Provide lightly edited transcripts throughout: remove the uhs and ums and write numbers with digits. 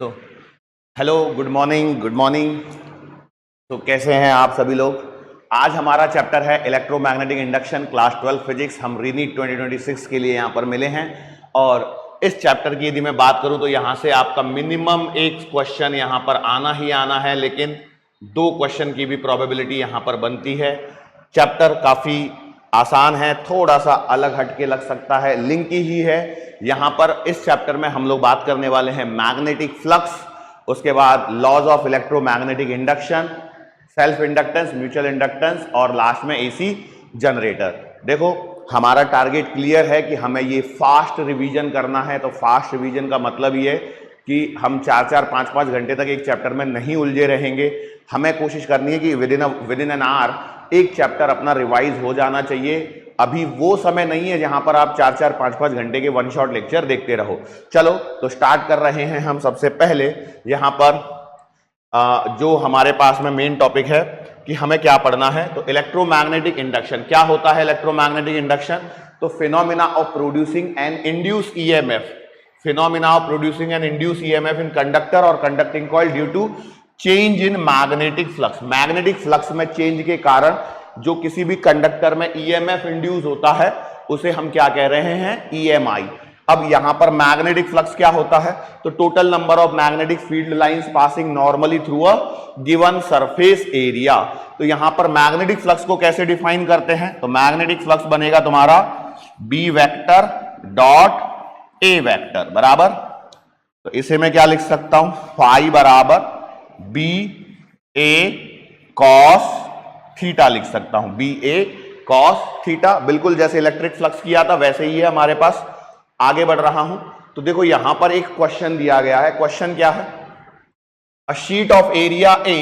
तो hello, good morning. तो कैसे हैं आप सभी लोग। आज हमारा चैप्टर है इलेक्ट्रोमैग्नेटिक इंडक्शन, क्लास 12 फिजिक्स। हम रीनीट 2026 के लिए यहाँ पर मिले हैं और इस चैप्टर की यदि मैं बात करूं तो यहाँ से आपका मिनिमम एक क्वेश्चन यहाँ पर आना ही आना है, लेकिन 2 क्वेश्चन की भी प्रोबेबिलिटी यहाँ पर बनती है। चैप्टर काफी आसान है, थोड़ा सा अलग हटके लग सकता है, लिंक ही है। यहां पर इस चैप्टर में हम लोग बात करने वाले हैं मैग्नेटिक फ्लक्स, उसके बाद laws of electromagnetic induction, self inductance, mutual inductance और लास्ट में एसी जनरेटर। देखो, हमारा टारगेट क्लियर है कि हमें ये फास्ट रिवीजन करना है। तो फास्ट रिवीजन का मतलब ये कि हम 4-4, 5-5 घंटे तक एक चैप्टर में नहीं उलझे रहेंगे। हमें कोशिश करनी है कि विद इन एन आवर एक चैप्टर अपना रिवाइज हो जाना चाहिए। अभी वो समय नहीं है जहां पर आप 4-4, 5-5 घंटे के वन शॉट लेक्चर देखते रहो। चलो तो स्टार्ट कर रहे हैं हम। सबसे पहले यहां पर जो हमारे पास में मेन टॉपिक है कि हमें क्या पढ़ना है, तो इलेक्ट्रोमैग्नेटिक इंडक्शन क्या होता है। इलेक्ट्रोमैग्नेटिक इंडक्शन तो phenomena of producing and induce EMF, phenomena of producing and induce EMF in conductor और conducting coil due to change in magnetic flux. Magnetic flux में चेंज के कारण जो किसी भी कंडक्टर में ईएमएफ इंड्यूस होता है उसे हम क्या कह रहे हैं, ईएमआई। अब यहां पर मैग्नेटिक फ्लक्स क्या होता है, तो total number of magnetic field lines passing normally through a given surface area. तो यहां पर मैग्नेटिक फ्लक्स को कैसे डिफाइन करते हैं, तो मैग्नेटिक फ्लक्स बनेगा तुम्हारा B vector dot A vector बराबर, तो इसे मैं क्या लिख सकता हूं, फाई बराबर बी ए कॉस थीटा लिख सकता हूं, बी ए कॉस थीटा। बिल्कुल जैसे इलेक्ट्रिक फ्लक्स किया था वैसे ही है हमारे पास। आगे बढ़ रहा हूं तो देखो यहां पर एक क्वेश्चन दिया गया है। क्वेश्चन क्या है, a sheet of area A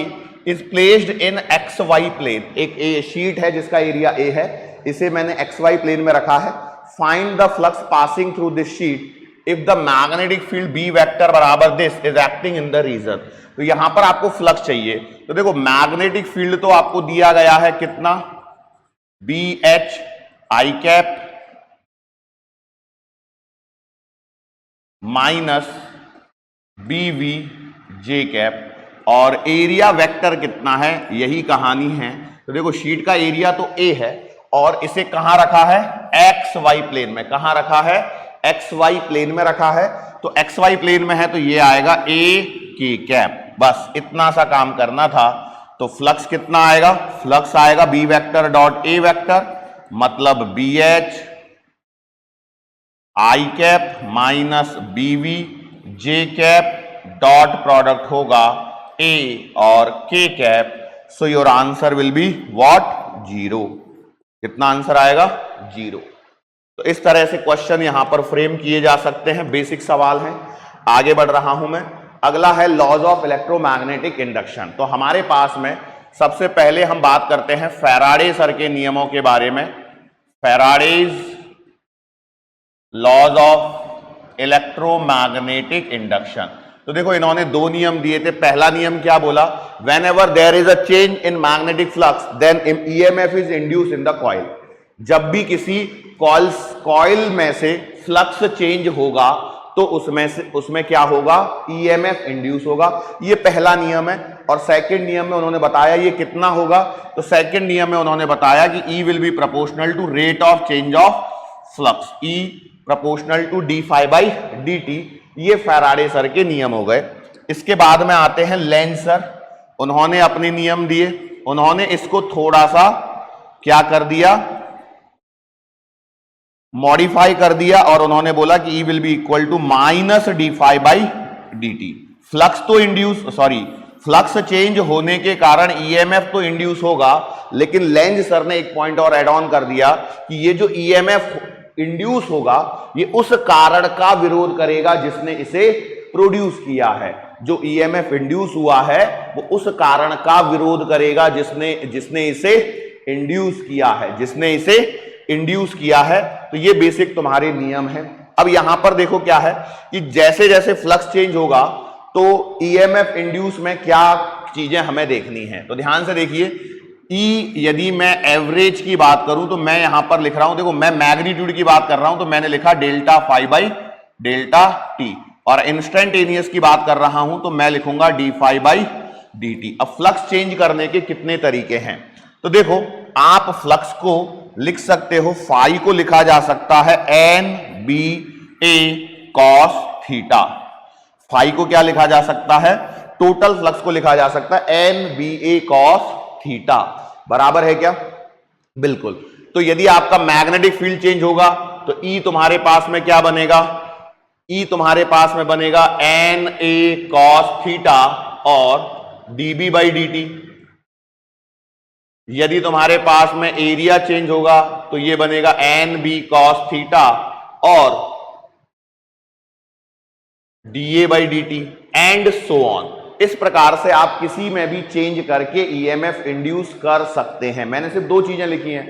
is placed in X Y plane. एक शीट है जिसका एरिया ए है, इसे मैंने एक्स वाई प्लेन में रखा है। Find the flux passing through this sheet if the magnetic field B vector बराबर this is acting in the region. तो यहां पर आपको फ्लक्स चाहिए। तो देखो मैग्नेटिक फील्ड तो आपको दिया गया है कितना, B H I cap minus B V J cap, और एरिया वेक्टर कितना है, यही कहानी है। तो देखो शीट का एरिया तो ए है और इसे कहां रखा है, एक्स वाई प्लेन में। कहां रखा है, एक्स वाई प्लेन में रखा है। तो एक्स वाई प्लेन में है तो ये आएगा ए के कैप। बस इतना सा काम करना था। तो फ्लक्स कितना आएगा, फ्लक्स आएगा B vector dot A vector, मतलब B H I cap minus B V J cap, dot product होगा ए और K cap. So your answer will be what, 0। कितना आंसर आएगा, 0। तो इस तरह से क्वेश्चन यहां पर फ्रेम किए जा सकते हैं, बेसिक सवाल है। आगे बढ़ रहा हूं मैं। अगला है लॉज ऑफ इलेक्ट्रोमैग्नेटिक इंडक्शन। तो हमारे पास में सबसे पहले हम बात करते हैं फैराडे सर के नियमों के बारे में। Faraday's laws of electromagnetic induction. तो देखो इन्होंने 2 नियम दिए थे। पहला नियम क्या बोला, whenever there is a change in magnetic flux then EMF is induce in the coil. जब भी किसी कॉइल में से फ्लक्स चेंज होगा तो उसमें क्या होगा, ईएमएफ इंड्यूस होगा। ये पहला नियम है। और सेकंड नियम में उन्होंने बताया ये कितना होगा, तो सेकंड नियम में उन्होंने बताया कि E will be proportional to rate of change of flux, E proportional to D phi by D T. ये फैराडे सर के नियम हो गए। इसके बाद में आते हैं लेंज सर। उन्होंने अपने नियम दिए, उन्होंने इसको थोड़ा सा क्या कर दिया, मॉडिफाई कर दिया, और उन्होंने बोला कि E will be equal to minus D phi by D T. Flux तो इंड्यूस, फ्लक्स चेंज होने के कारण ईएमएफ तो इंड्यूस होगा, लेकिन लेंज सर ने एक पॉइंट और एड ऑन कर दिया कि ये जो ईएमएफ इंड्यूस होगा ये उस कारण का विरोध करेगा जिसने इसे प्रोड्यूस किया है। जो ईएमएफ इंड्यूस हुआ है वो उस कारण का विरोध करेगा जिसने इसे इंड्यूस किया है, तो ये बेसिक तुम्हारे नियम है। अब यहां पर देखो क्या है कि जैसे जैसे फ्लक्स चेंज होगा तो ईएमएफ इंड्यूस में क्या चीजें हमें देखनी है। तो ध्यान से देखिए, ई यदि मैं एवरेज की बात करूं तो मैं यहां पर लिख रहा हूं, देखो मैं मैग्नीट्यूड की बात कर रहा हूं तो मैंने लिखा delta phi by delta t. और इंस्टेंटेनियस की बात कर रहा हूं तो मैं लिखूंगा d∅/dt। अब फ्लक्स चेंज करने के कितने तरीके हैं, तो देखो आप फ्लक्स को लिख सकते हो, फाई को लिखा जा सकता है NBA cos थीटा। फाई को क्या लिखा जा सकता है, टोटल फ्लक्स को लिखा जा सकता है NBA cos थीटा, बराबर है क्या, बिल्कुल। तो यदि आपका मैग्नेटिक फील्ड चेंज होगा तो E तुम्हारे पास में क्या बनेगा, E तुम्हारे पास में बनेगा NA cos थीटा और dB/dt। यदि तुम्हारे पास में एरिया चेंज होगा तो ये बनेगा NB cos थीटा और dA/dt एंड सो ऑन। इस प्रकार से आप किसी में भी चेंज करके ईएमएफ इंड्यूस कर सकते हैं। मैंने सिर्फ दो चीजें लिखी हैं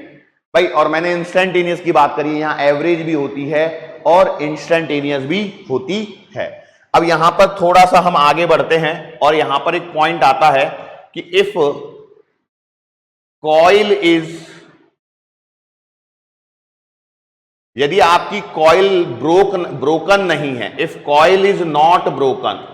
भाई, और मैंने इंस्टेंटेनियस की बात करी है, यहां एवरेज भी होती है और इंस्टेंटेनियस भी होती है। अब यहां पर थोड़ा सा हम आगे बढ़ते हैं और यहां पर एक पॉइंट आता है कि इफ कॉइल इज, यदि आपकी कॉइल ब्रोकन नहीं है, if coil is not broken,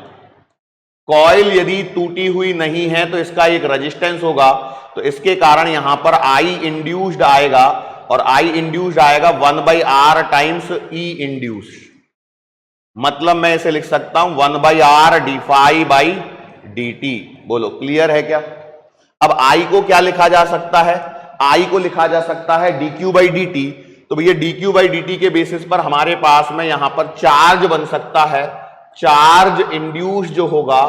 coil यदि टूटी हुई नहीं है तो इसका एक रेजिस्टेंस होगा, तो इसके कारण यहां पर आई इंड्यूस्ड आएगा और आई इंड्यूस्ड आएगा 1/r टाइम्स ई इंड्यूस्ड। मतलब मैं इसे लिख सकता हूं 1/r d∅/dt। बोलो क्लियर है क्या। अब आई को क्या लिखा जा सकता है, आई को लिखा जा सकता है dq/dt। तो भैया dq/dt के बेसिस पर हमारे पास में यहां पर चार्ज बन सकता है, चार्ज इंड्यूस जो होगा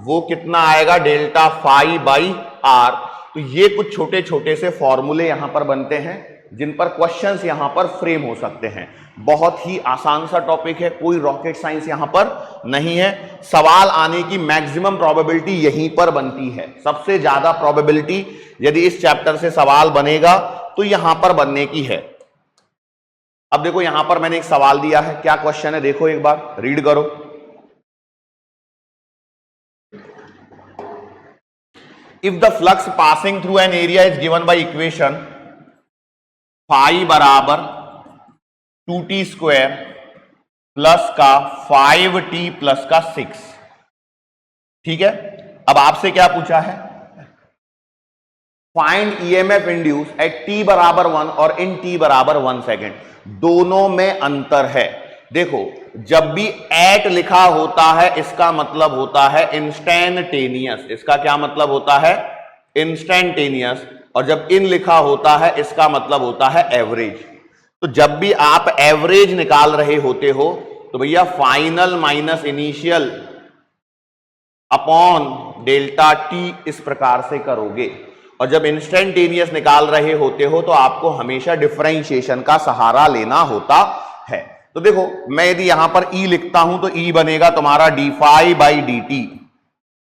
वो कितना आएगा, ΔΦ/r। तो ये कुछ छोटे छोटे से फॉर्मूले यहां पर बनते हैं जिन पर क्वेश्चंस यहां पर फ्रेम हो सकते हैं। बहुत ही आसान सा टॉपिक है, कोई रॉकेट साइंस यहां पर नहीं है। सवाल आने की मैक्सिमम प्रोबेबिलिटी यहीं पर बनती है। सबसे ज्यादा प्रोबेबिलिटी यदि इस चैप्टर से सवाल बनेगा तो यहां पर बनने की है। अब देखो यहां पर मैंने एक सवाल दिया है, क्या क्वेश्चन है देखो एक बार रीड करो। If the flux passing through an area is given by equation phi बराबर 2t² प्लस का 5t प्लस का 6, ठीक है। अब आपसे क्या पूछा है, find EMF induce at t बराबर 1 और इन t बराबर 1 सेकेंड। दोनों में अंतर है। देखो जब भी एट लिखा होता है इसका मतलब होता है इंस्टेंटेनियस, इसका क्या मतलब होता है, इंस्टेंटेनियस। और जब इन लिखा होता है इसका मतलब होता है एवरेज। तो जब भी आप एवरेज निकाल रहे होते हो तो भैया final minus initial upon ΔT इस प्रकार से करोगे। और जब इंस्टेंटेनियस निकाल रहे होते हो तो आपको हमेशा डिफरेंशिएशन का सहारा लेना होता है। तो देखो मैं यदि यहां पर E लिखता हूं तो E बनेगा तुम्हारा dΦ/dt।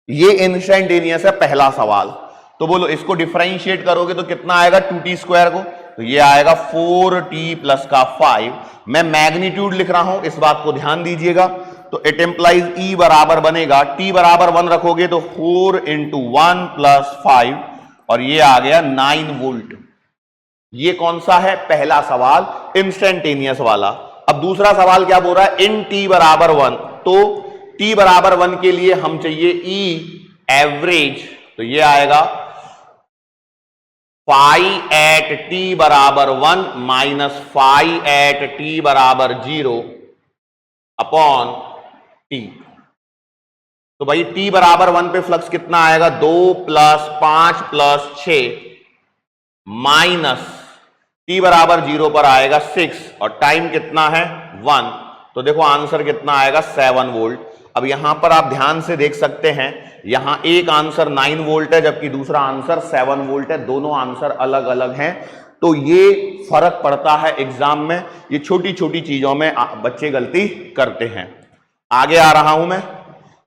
ये इंस्टेंटेनियस है पहला सवाल। तो बोलो इसको डिफरेंशिएट करोगे तो कितना आएगा 2t² को, तो ये आएगा 4t प्लस का 5। मैं मैग्नीट्यूड लिख रहा हूं, इस बात को ध्यान दीजिएगा। तो इट इंप्लाइज E बराबर बनेगा, t बराबर 1 रखोगे तो 4 × 1 + 5 और ये आ गया 9 वोल्ट। ये कौन सा है, पहला सवाल इंस्टेंटेनियस वाला। अब दूसरा सवाल क्या बोल रहा है, इन t बराबर 1। तो t बराबर 1 के लिए हम चाहिए E एवरेज, तो ये आएगा फाई एट t बराबर 1 माइनस फाई एट t बराबर 0 अपॉन t। तो भाई t बराबर 1 पे फ्लक्स कितना आएगा, 2 + 5 + 6 माइनस t बराबर 0 पर आएगा 6 और टाइम कितना है 1। तो देखो आंसर कितना आएगा 7 वोल्ट। अब यहां पर आप ध्यान से देख सकते हैं, यहां एक आंसर 9 वोल्ट है जबकि दूसरा आंसर 7 वोल्ट है। दोनों आंसर अलग अलग हैं। तो ये फर्क पड़ता है एग्जाम में, ये छोटी छोटी चीजों में बच्चे गलती करते हैं। आगे आ रहा हूं मैं,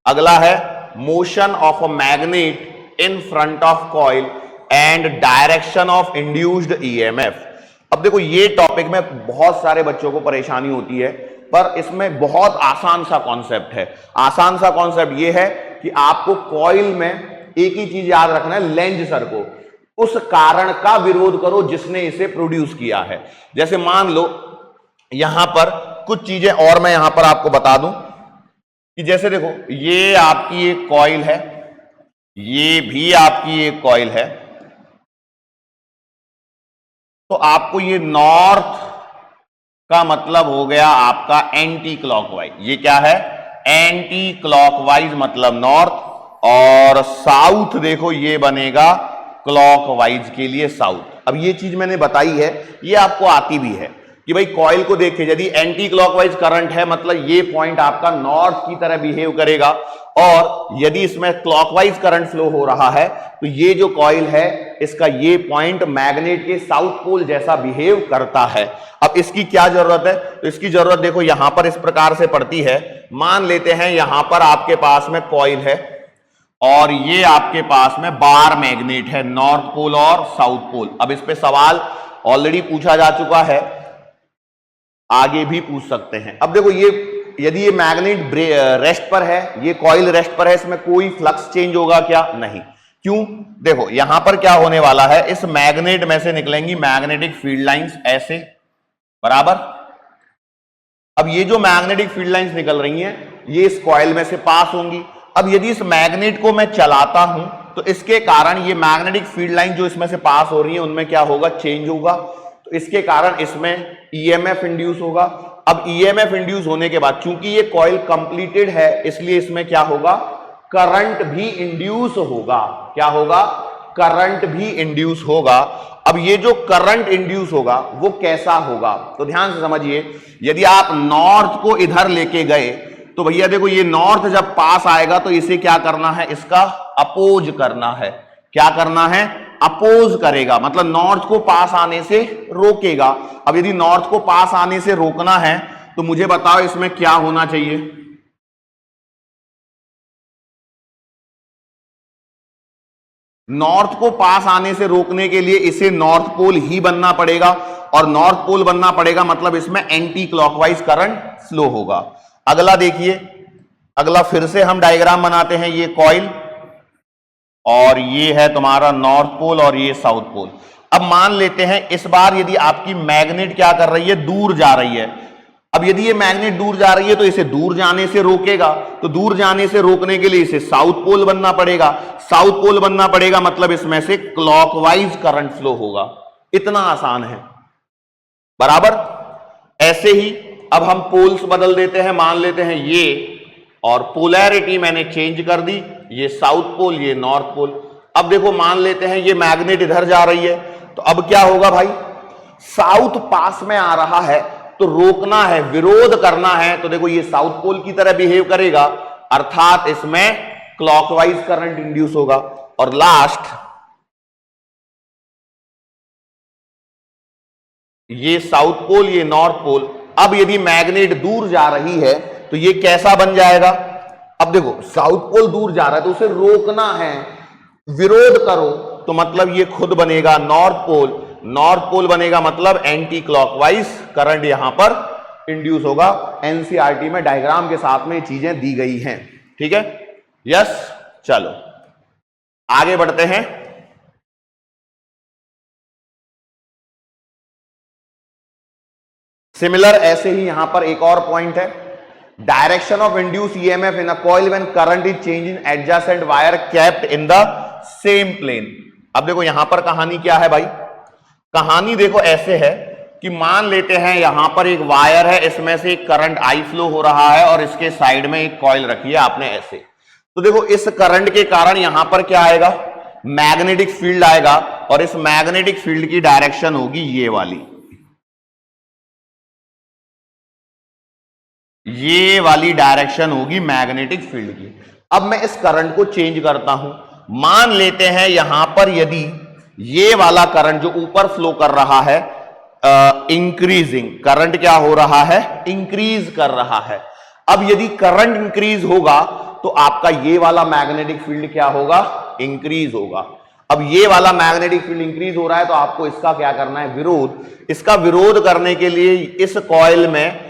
अगला है motion of a magnet in front of coil and direction of induced EMF. अब देखो ये टॉपिक में बहुत सारे बच्चों को परेशानी होती है, पर इसमें बहुत आसान सा कॉन्सेप्ट है। आसान सा कॉन्सेप्ट ये है कि आपको कॉइल में एक ही चीज याद रखना है, लेंज सर को उस कारण का विरोध करो जिसने इसे प्रोड्यूस किया है। जैसे मान लो यहां पर कुछ चीजें और मैं यहां पर आपको बता दूं, कि जैसे देखो ये आपकी एक कॉइल है, ये भी आपकी एक कॉइल है, तो आपको ये नॉर्थ का मतलब हो गया आपका एंटी क्लॉकवाइज। ये क्या है? एंटी क्लॉकवाइज मतलब नॉर्थ, और साउथ देखो ये बनेगा क्लॉकवाइज के लिए साउथ। अब ये चीज मैंने बताई है, ये आपको आती भी है कि भाई कॉइल को देखे यदि एंटी क्लॉकवाइज करंट है मतलब ये पॉइंट आपका नॉर्थ की तरह बिहेव करेगा, और यदि इसमें क्लॉकवाइज करंट फ्लो हो रहा है तो ये जो कॉइल है इसका ये पॉइंट मैग्नेट के साउथ पोल जैसा बिहेव करता है। अब इसकी क्या जरूरत है? तो इसकी जरूरत देखो यहां पर इस प्रकार से पड़ती है। मान लेते हैं यहां पर आपके पास में कॉइल है और ये आपके पास में बार मैग्नेट है, नॉर्थ पोल और साउथ पोल। अब इस पे सवाल ऑलरेडी पूछा जा चुका है, आगे भी पूछ सकते हैं। अब देखो ये यदि ये मैग्नेट रेस्ट पर है, ये कॉइल रेस्ट पर है, इसमें कोई फ्लक्स चेंज होगा क्या? नहीं। क्यों? देखो यहां पर क्या होने वाला है, इस मैग्नेट में से निकलेंगी मैग्नेटिक फील्ड लाइंस ऐसे, बराबर। अब ये जो मैग्नेटिक फील्ड लाइंस निकल रही हैं ये इस कॉइल में से पास होंगी। अब यदि इस मैग्नेट को मैं चलाता हूं तो इसके कारण ये मैग्नेटिक फील्ड लाइन जो इसमें से पास हो रही है उनमें क्या होगा? चेंज होगा। तो इसके कारण इसमें ईएमएफ इंड्यूस होगा। अब ईएमएफ इंड्यूस होने के बाद चूंकि ये कॉइल कंप्लीटेड है इसलिए इसमें क्या होगा? करंट भी इंड्यूस होगा। क्या होगा? करंट भी इंड्यूस होगा। अब ये जो करंट इंड्यूस होगा वो कैसा होगा? तो ध्यान से समझिए, यदि आप नॉर्थ को इधर लेके गए तो भैया देखो ये नॉर्थ जब पास आएगा तो इसे क्या करना है? इसका अपोज करना है। क्या करना है? अपोज करेगा, मतलब नॉर्थ को पास आने से रोकेगा। अब यदि नॉर्थ को पास आने से रोकना है तो मुझे बताओ इसमें क्या होना चाहिए? नॉर्थ को पास आने से रोकने के लिए इसे नॉर्थ पोल ही बनना पड़ेगा, और नॉर्थ पोल बनना पड़ेगा मतलब इसमें एंटी क्लॉकवाइज करंट फ्लो होगा। अगला देखिए, अगला फिर से हम डायग्राम बनाते हैं। ये कॉइल और ये है तुम्हारा नॉर्थ पोल और ये साउथ पोल। अब मान लेते हैं इस बार यदि आपकी मैग्नेट क्या कर रही है? दूर जा रही है। अब यदि ये मैग्नेट दूर जा रही है तो इसे दूर जाने से रोकेगा, तो दूर जाने से रोकने के लिए इसे साउथ पोल बनना पड़ेगा। साउथ पोल बनना पड़ेगा मतलब इसमें से क्लॉकवाइज करंट फ्लो होगा। इतना आसान है, बराबर। ऐसे ही अब हम पोल्स बदल देते हैं, मान लेते हैं ये, और पोलैरिटी मैंने चेंज कर दी, ये साउथ पोल ये नॉर्थ पोल। अब देखो मान लेते हैं ये मैग्नेट इधर जा रही है, तो अब क्या होगा भाई? साउथ पास में आ रहा है तो रोकना है, विरोध करना है, तो देखो ये साउथ पोल की तरह बिहेव करेगा, अर्थात इसमें क्लॉकवाइज करंट इंड्यूस होगा। और लास्ट ये साउथ पोल ये नॉर्थ पोल। अब यदि मैग्नेट दूर जा रही है तो ये कैसा बन जाएगा? अब देखो साउथ पोल दूर जा रहा है तो उसे रोकना है, विरोध करो, तो मतलब ये खुद बनेगा नॉर्थ पोल। नॉर्थ पोल बनेगा मतलब एंटी क्लॉकवाइज करंट यहां पर इंड्यूस होगा। एनसीईआरटी में डायग्राम के साथ में चीजें दी गई हैं, ठीक है? यस, चलो आगे बढ़ते हैं। सिमिलर ऐसे ही यहां पर एक और पॉइंट है, direction of induce EMF in a coil when current is change in adjacent wire kept in the same plane. अब देखो यहां पर कहानी क्या है भाई? कहानी देखो ऐसे है कि मान लेते हैं यहां पर एक वायर है, इसमें से एक करंट आई फ्लो हो रहा है और इसके साइड में एक कॉइल रखी है आपने ऐसे। तो देखो इस करंट के कारण यहां पर क्या आएगा? मैग्नेटिक फील्ड आएगा, और इस मैग्नेटिक फील्ड की डायरेक्शन होगी ये वाली, ये वाली डायरेक्शन होगी मैग्नेटिक फील्ड की। अब मैं इस करंट को चेंज करता हूं, मान लेते हैं यहां पर यदि ये वाला करंट जो ऊपर फ्लो कर रहा है इंक्रीजिंग, करंट क्या हो रहा है? इंक्रीज कर रहा है। अब यदि करंट इंक्रीज होगा तो आपका ये वाला मैग्नेटिक फील्ड क्या होगा? इंक्रीज होगा। अब ये वाला मैग्नेटिक फील्ड इंक्रीज हो रहा है तो आपको इसका क्या करना है? विरोध। इसका विरोध करने के लिए इस कॉइल में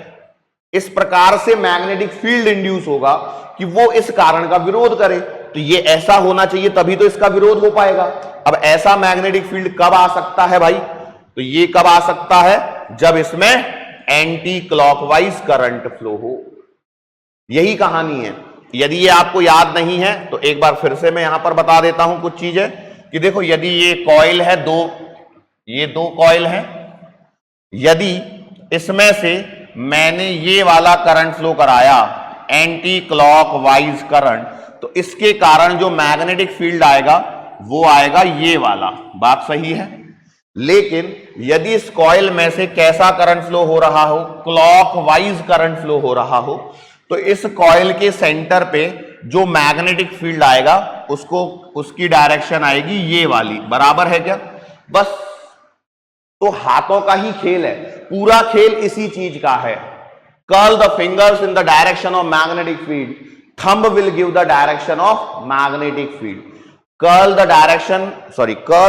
इस प्रकार से मैग्नेटिक फील्ड इंड्यूस होगा कि वो इस कारण का विरोध करे। तो ये ऐसा होना चाहिए तभी तो इसका विरोध हो पाएगा। अब ऐसा मैग्नेटिक फील्ड कब आ सकता है भाई? तो ये कब आ सकता है? जब इसमें एंटी क्लॉकवाइज करंट फ्लो हो। यही कहानी है। यदि ये आपको याद नहीं है तो एक बार फिर से मैं यहां पर बता देता हूं कुछ चीजें कि देखो, यदि ये कॉइल है ये दो कॉइल है, यदि इसमें से मैंने ये वाला करंट फ्लो कराया, एंटी क्लॉकवाइज करंट, तो इसके कारण जो मैग्नेटिक फील्ड आएगा वो आएगा ये वाला। बात सही है। लेकिन यदि इस कॉइल में से कैसा करंट फ्लो हो रहा हो, क्लॉकवाइज करंट फ्लो हो रहा हो, तो इस कॉइल के सेंटर पे जो मैग्नेटिक फील्ड आएगा उसकी डायरेक्शन आएगी ये वाली। बराबर है क्या? बस। तो हाथों का ही खेल है, पूरा खेल इसी चीज का है। Curl the fingers in the direction of magnetic field, thumb will give the direction of magnetic field. Curl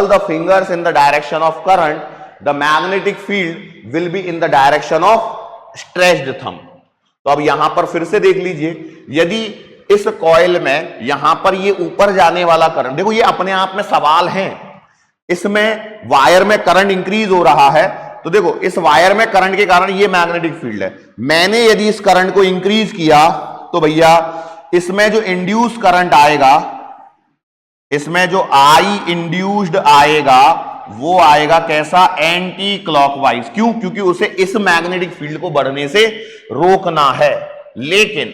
the fingers in the direction of current, the magnetic field will be in the direction of stretched thumb. तो अब यहां पर फिर से देख लीजिए, यदि इस कॉइल में यहां पर ये ऊपर जाने वाला करंट, देखो ये अपने आप में सवाल है, इसमें वायर में करंट इंक्रीज हो रहा है, तो देखो इस वायर में करंट के कारण ये मैग्नेटिक फील्ड है। मैंने यदि इस करंट को इंक्रीज किया तो भैया इसमें जो इंड्यूस करंट आएगा, इसमें जो आई इंड्यूस्ड आएगा वो आएगा कैसा? Anti clockwise. क्यों? क्योंकि उसे इस मैग्नेटिक फील्ड को बढ़ने से रोकना है। लेकिन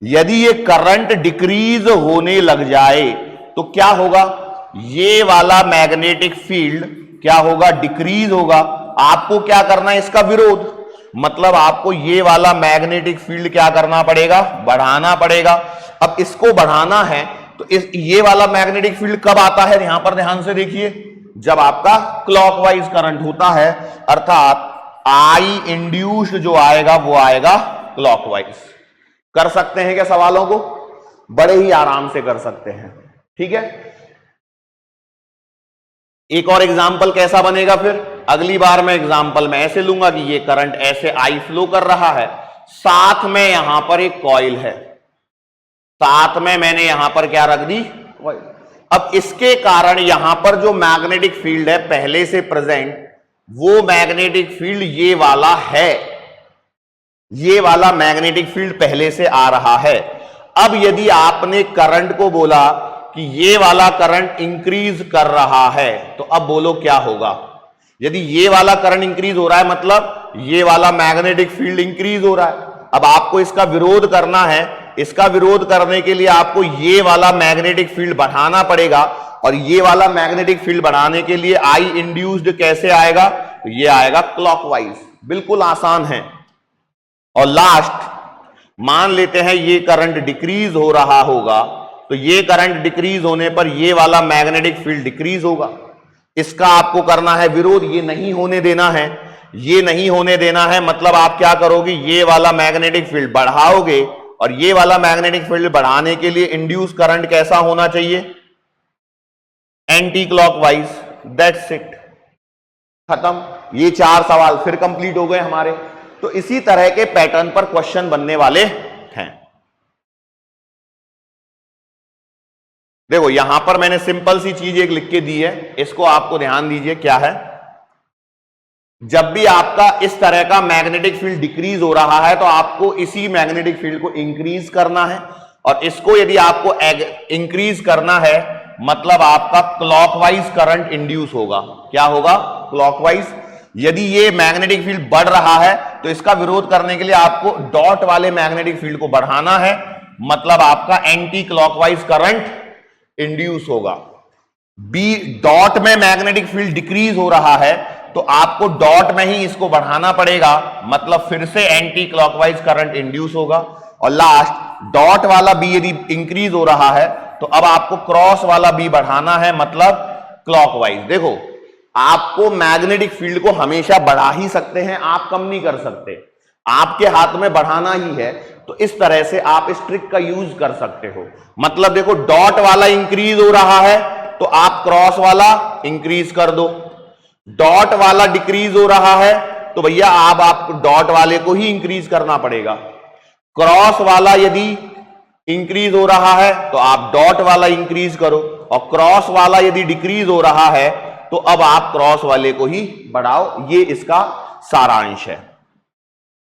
यदि ये करंट डिक्रीज होने लग जाए तो क्या होगा? ये वाला मैग्नेटिक फील्ड क्या होगा? डिक्रीज होगा। आपको क्या करना है? इसका विरोध। मतलब आपको ये वाला मैग्नेटिक फील्ड क्या करना पड़ेगा? बढ़ाना पड़ेगा। अब इसको बढ़ाना है तो ये वाला मैग्नेटिक फील्ड कब आता है? यहां पर ध्यान से देखिए, जब आपका क्लॉकवाइज करंट होता है, अर्थात आई इंड्यूस्ड जो आएगा वो आएगा क्लॉकवाइज। कर सकते हैं क्या सवालों को? बड़े ही आराम से कर सकते हैं। ठीक है, एक और एग्जाम्पल कैसा बनेगा फिर? अगली बार मैं एग्जाम्पल में ऐसे लूंगा कि ये करंट ऐसे आई फ्लो कर रहा है, साथ में यहां पर एक कॉइल है, साथ में मैंने यहां पर क्या रख दी? कॉइल। अब इसके कारण यहां पर जो मैग्नेटिक फील्ड है पहले से प्रेजेंट, वो मैग्नेटिक फील्ड ये वाला है, ये वाला मैग्नेटिक फील्ड पहले से आ रहा है। अब यदि आपने करंट को बोला कि ये वाला करंट इंक्रीज कर रहा है, तो अब बोलो क्या होगा? यदि ये वाला करंट इंक्रीज हो रहा है मतलब ये वाला मैग्नेटिक फील्ड इंक्रीज हो रहा है। अब आपको इसका विरोध करना है। इसका विरोध करने के लिए आपको ये वाला मैग्नेटिक फील्ड बढ़ाना पड़ेगा, और ये वाला मैग्नेटिक फील्ड बढ़ाने के लिए आई इंड्यूस्ड कैसे आएगा? तो ये आएगा क्लॉकवाइज। बिल्कुल आसान है। और लास्ट, मान लेते हैं ये करंट डिक्रीज हो रहा होगा, तो ये करंट डिक्रीज होने पर ये वाला मैग्नेटिक फील्ड डिक्रीज होगा। इसका आपको करना है विरोध, ये नहीं होने देना है, ये नहीं होने देना है। मतलब आप क्या करोगे? ये वाला मैग्नेटिक फील्ड बढ़ाओगे, और ये वाला मैग्नेटिक फील्ड बढ़ाने के लिए इंड्यूस करंट कैसा होना चाहिए? Anti clockwise. दैट्स इट, खत्म। ये 4 सवाल फिर कंप्लीट हो गए हमारे। तो इसी तरह के पैटर्न पर क्वेश्चन बनने वाले हैं। देखो यहां पर मैंने सिंपल सी चीज एक लिख के दी है, इसको आपको ध्यान दीजिए क्या है। जब भी आपका इस तरह का मैग्नेटिक फील्ड डिक्रीज हो रहा है तो आपको इसी मैग्नेटिक फील्ड को इंक्रीज करना है, और इसको यदि आपको इंक्रीज करना है मतलब आपका क्लॉकवाइज करंट इंड्यूस होगा। क्या होगा? क्लॉकवाइज। यदि ये मैग्नेटिक फील्ड बढ़ रहा है तो इसका विरोध करने के लिए आपको डॉट वाले मैग्नेटिक फील्ड को बढ़ाना है, मतलब आपका एंटी क्लॉकवाइज करंट इंड्यूस होगा। बी डॉट में मैग्नेटिक फील्ड डिक्रीज हो रहा है तो आपको डॉट में ही इसको बढ़ाना पड़ेगा, मतलब फिर से एंटी क्लॉकवाइज करंट इंड्यूस होगा। और लास्ट, डॉट वाला बी यदि इंक्रीज हो रहा है तो अब आपको क्रॉस वाला बी बढ़ाना है, मतलब क्लॉकवाइज। देखो आपको मैग्नेटिक फील्ड को हमेशा बढ़ा ही सकते हैं, आप कम नहीं कर सकते, आपके हाथ में बढ़ाना ही है। तो इस तरह से आप इस ट्रिक का यूज कर सकते हो। मतलब देखो डॉट वाला इंक्रीज हो रहा है तो आप क्रॉस वाला इंक्रीज कर दो, डॉट वाला डिक्रीज हो रहा है तो भैया आप डॉट वाले को ही इंक्रीज करना पड़ेगा। क्रॉस वाला यदि इंक्रीज हो रहा है तो आप डॉट वाला इंक्रीज करो, और क्रॉस वाला यदि डिक्रीज हो रहा है तो अब आप क्रॉस वाले को ही बढ़ाओ। ये इसका सारांश है।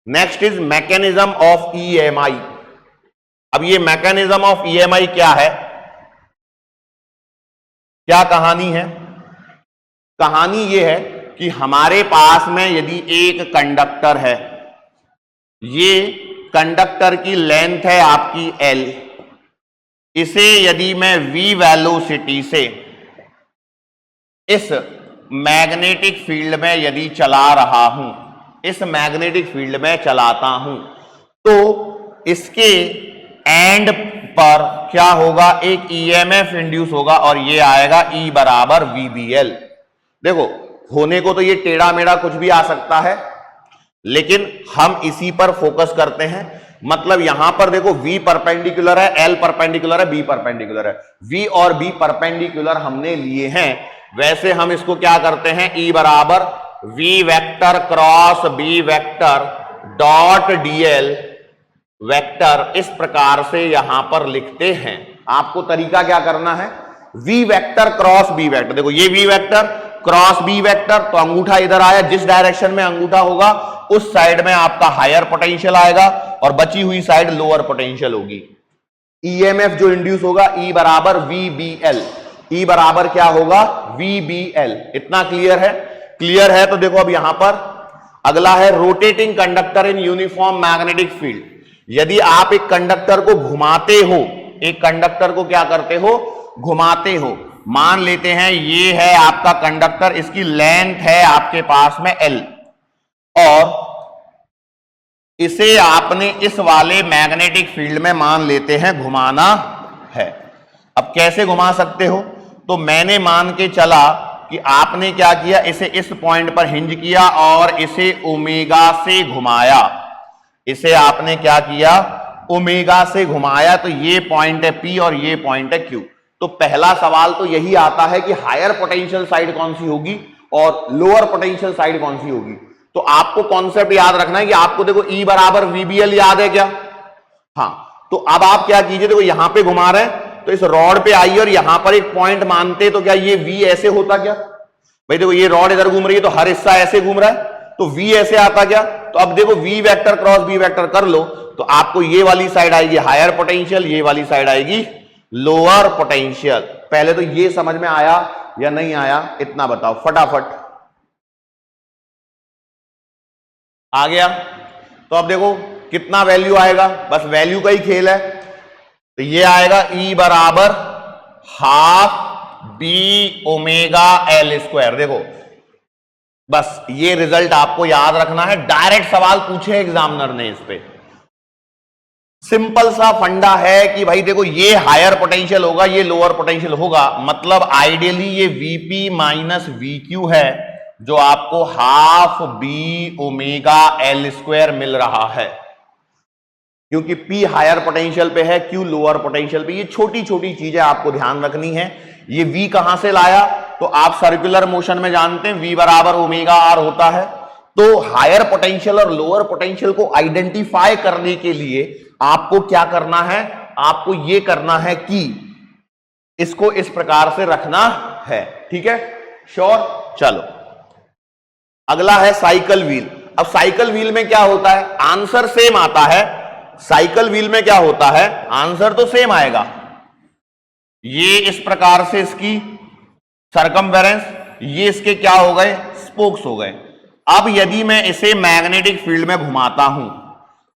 Next is mechanism of EMI. अब ये मैकेनिज्म ऑफ ईएमआई क्या है, क्या कहानी है? कहानी ये है कि हमारे पास में यदि एक कंडक्टर है, ये कंडक्टर की लेंथ है आपकी L, इसे यदि मैं v वेलोसिटी से इस मैग्नेटिक फील्ड में यदि चला रहा हूं, इस मैग्नेटिक फील्ड में चलाता हूं, तो इसके एंड पर क्या होगा, एक ईएमएफ इंड्यूस होगा और ये आएगा E बराबर VBL। देखो होने को तो ये टेढ़ा मेढ़ा कुछ भी आ सकता है, लेकिन हम इसी पर फोकस करते हैं। मतलब यहां पर देखो V परपेंडिकुलर है, L परपेंडिकुलर है, B परपेंडिकुलर है, V और B परपेंडिकुलर हमने लिए हैं। वैसे हम इसको क्या करते हैं, E बराबर V vector cross B vector dot DL vector, इस प्रकार से यहां पर लिखते हैं। आपको तरीका क्या करना है, V vector cross B vector, देखो ये V vector cross B vector, तो अंगूठा इधर आया, जिस डायरेक्शन में अंगूठा होगा उस साइड में आपका हायर पोटेंशियल आएगा और बची हुई साइड लोअर पोटेंशियल होगी। ईएमएफ जो इंड्यूस होगा E बराबर VBL, E बराबर क्या होगा VBL। इतना क्लियर है? क्लियर है तो देखो अब यहां पर अगला है rotating conductor in uniform magnetic field. यदि आप एक कंडक्टर को घुमाते हो, एक कंडक्टर को क्या करते हो, घुमाते हो, मान लेते हैं ये है आपका कंडक्टर, इसकी लेंथ है आपके पास में L और इसे आपने इस वाले मैग्नेटिक फील्ड में मान लेते हैं घुमाना है। अब कैसे घुमा सकते हो, तो मैंने मान के चला कि आपने क्या किया, इसे इस पॉइंट पर हिंज किया और इसे ओमेगा से घुमाया। इसे आपने क्या किया, ओमेगा से घुमाया, तो ये पॉइंट है P और ये पॉइंट है Q। तो पहला सवाल तो यही आता है कि हायर पोटेंशियल साइड कौन सी होगी और लोअर पोटेंशियल साइड कौन सी होगी। तो आपको कॉन्सेप्ट याद रखना है कि आपको देखो E बराबर VBL याद है क्या? हाँ, तो अब आप क्या कीजिए, देखो यहां पे घुमा रहे हैं तो इस रॉड पे आइए और यहां पर एक पॉइंट मानते, तो क्या ये V ऐसे होता क्या? भाई देखो ये रॉड इधर घूम रही है तो हर हिस्सा ऐसे घूम रहा है, तो V ऐसे आता क्या? तो अब देखो V vector cross B vector कर लो तो आपको ये वाली साइड आएगी हायर पोटेंशियल, ये वाली साइड आएगी लोअर पोटेंशियल। पहले तो ये समझ में आया या नहीं आया, इतना बताओ फटाफट। आ गया? तो अब देखो कितना वैल्यू आएगा, बस वैल्यू का ही खेल है। तो ये आएगा E बराबर half B omega L square. देखो बस ये रिजल्ट आपको याद रखना है, डायरेक्ट सवाल पूछे एग्जामिनर ने इस पे। सिंपल सा फंडा है कि भाई देखो ये हायर पोटेंशियल होगा, ये लोअर पोटेंशियल होगा, मतलब आइडियली ये VP माइनस VQ है जो आपको half B omega L square मिल रहा है, क्योंकि P हायर पोटेंशियल पे है, Q लोअर पोटेंशियल पे। ये छोटी छोटी चीजें आपको ध्यान रखनी है। ये V कहां से लाया, तो आप सर्कुलर मोशन में जानते हैं V बराबर ओमेगा R होता है। तो हायर पोटेंशियल और लोअर पोटेंशियल को आइडेंटिफाई करने के लिए आपको क्या करना है, आपको ये करना है कि इसको इस प्रकार से रखना है। ठीक है, श्योर? चलो अगला है साइकिल व्हील। अब साइकिल व्हील में क्या होता है, आंसर सेम आता है। साइकिल व्हील में क्या होता है, आंसर तो सेम आएगा। ये इस प्रकार से इसकी सरकमफेरेंस, ये इसके क्या हो गए, स्पोक्स हो गए। अब यदि मैं इसे मैग्नेटिक फील्ड में घुमाता हूं,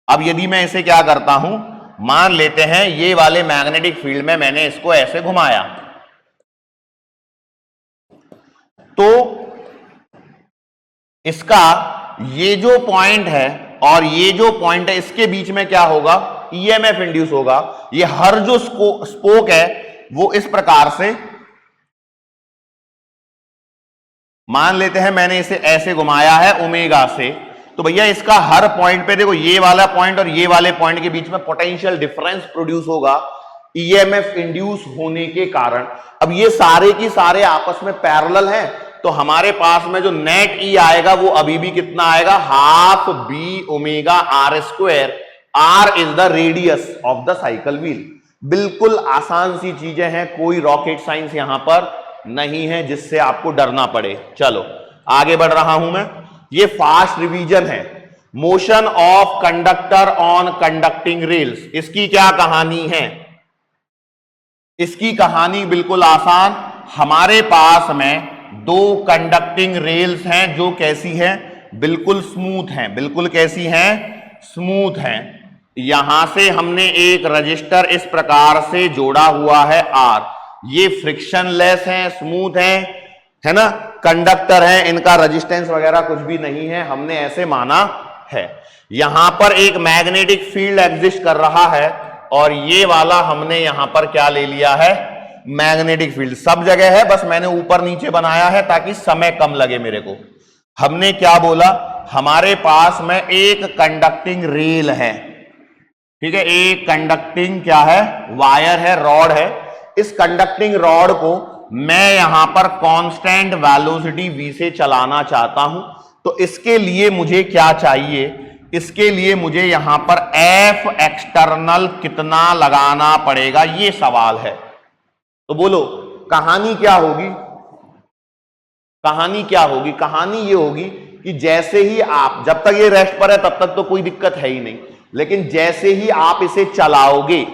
अब यदि मैं इसे क्या करता हूं, मान लेते हैं ये वाले मैग्नेटिक फील्ड में मैंने इसको ऐसे घुमाया, तो इसका ये जो पॉइंट है और ये जो पॉइंट है इसके बीच में क्या होगा, ईएमएफ इंड्यूस होगा। ये हर जो स्पोक है वो इस प्रकार से, मान लेते हैं मैंने इसे ऐसे घुमाया है ओमेगा से, तो भैया इसका हर पॉइंट पे देखो ये वाला पॉइंट और ये वाले पॉइंट के बीच में पोटेंशियल डिफरेंस प्रोड्यूस होगा ईएमएफ इंड्यूस होने के कारण। अब ये सारे की सारे आपस में पैरेलल हैं, तो हमारे पास में जो नेट ई आएगा वो अभी भी कितना आएगा, half B omega R square. R is the radius of the cycle wheel. बिल्कुल आसान सी चीजें हैं, कोई रॉकेट साइंस यहां पर नहीं है जिससे आपको डरना पड़े। चलो आगे बढ़ रहा हूं मैं। ये फास्ट रिवीजन है, motion of conductor on conducting rails. इसकी क्या कहानी है? इसकी कहानी बिल्कुल आसान। हमारे पास में दो कंडक्टिंग रेल्स हैं जो कैसी हैं? बिल्कुल स्मूथ हैं। बिल्कुल कैसी हैं? स्मूथ हैं। यहां से हमने एक रजिस्टर इस प्रकार से जोड़ा हुआ है R। ये फ्रिक्शनलेस हैं, स्मूथ हैं, है ना, कंडक्टर हैं, इनका रेजिस्टेंस वगैरह कुछ भी नहीं है, हमने ऐसे माना है। यहां पर एक मैग्नेटिक फील्ड एग्जिस्ट कर रहा है और ये वाला हमने यहां पर क्या ले लिया है? Magnetic field. सब जगह है, बस मैंने ऊपर नीचे बनाया है ताकि समय कम लगे मेरे को। हमने क्या बोला? हमारे पास में एक कंडक्टिंग रेल है, ठीक है, एक कंडक्टिंग क्या है? वायर है, रॉड है। इस कंडक्टिंग रॉड को मैं यहां पर कांस्टेंट वेलोसिटी v से चलाना चाहता हूं। तो इसके लिए मुझे क्या चाहिए? इसके लिए मुझे यहां पर F एक्सटर्नल कितना लगाना पड़ेगा, ये सवाल है। तो बोलो कहानी क्या होगी? कहानी क्या होगी? कहानी ये होगी कि जैसे ही आप, जब तक ये रेस्ट पर है तब तक तो कोई दिक्कत है ही नहीं, लेकिन जैसे ही आप इसे चलाओगे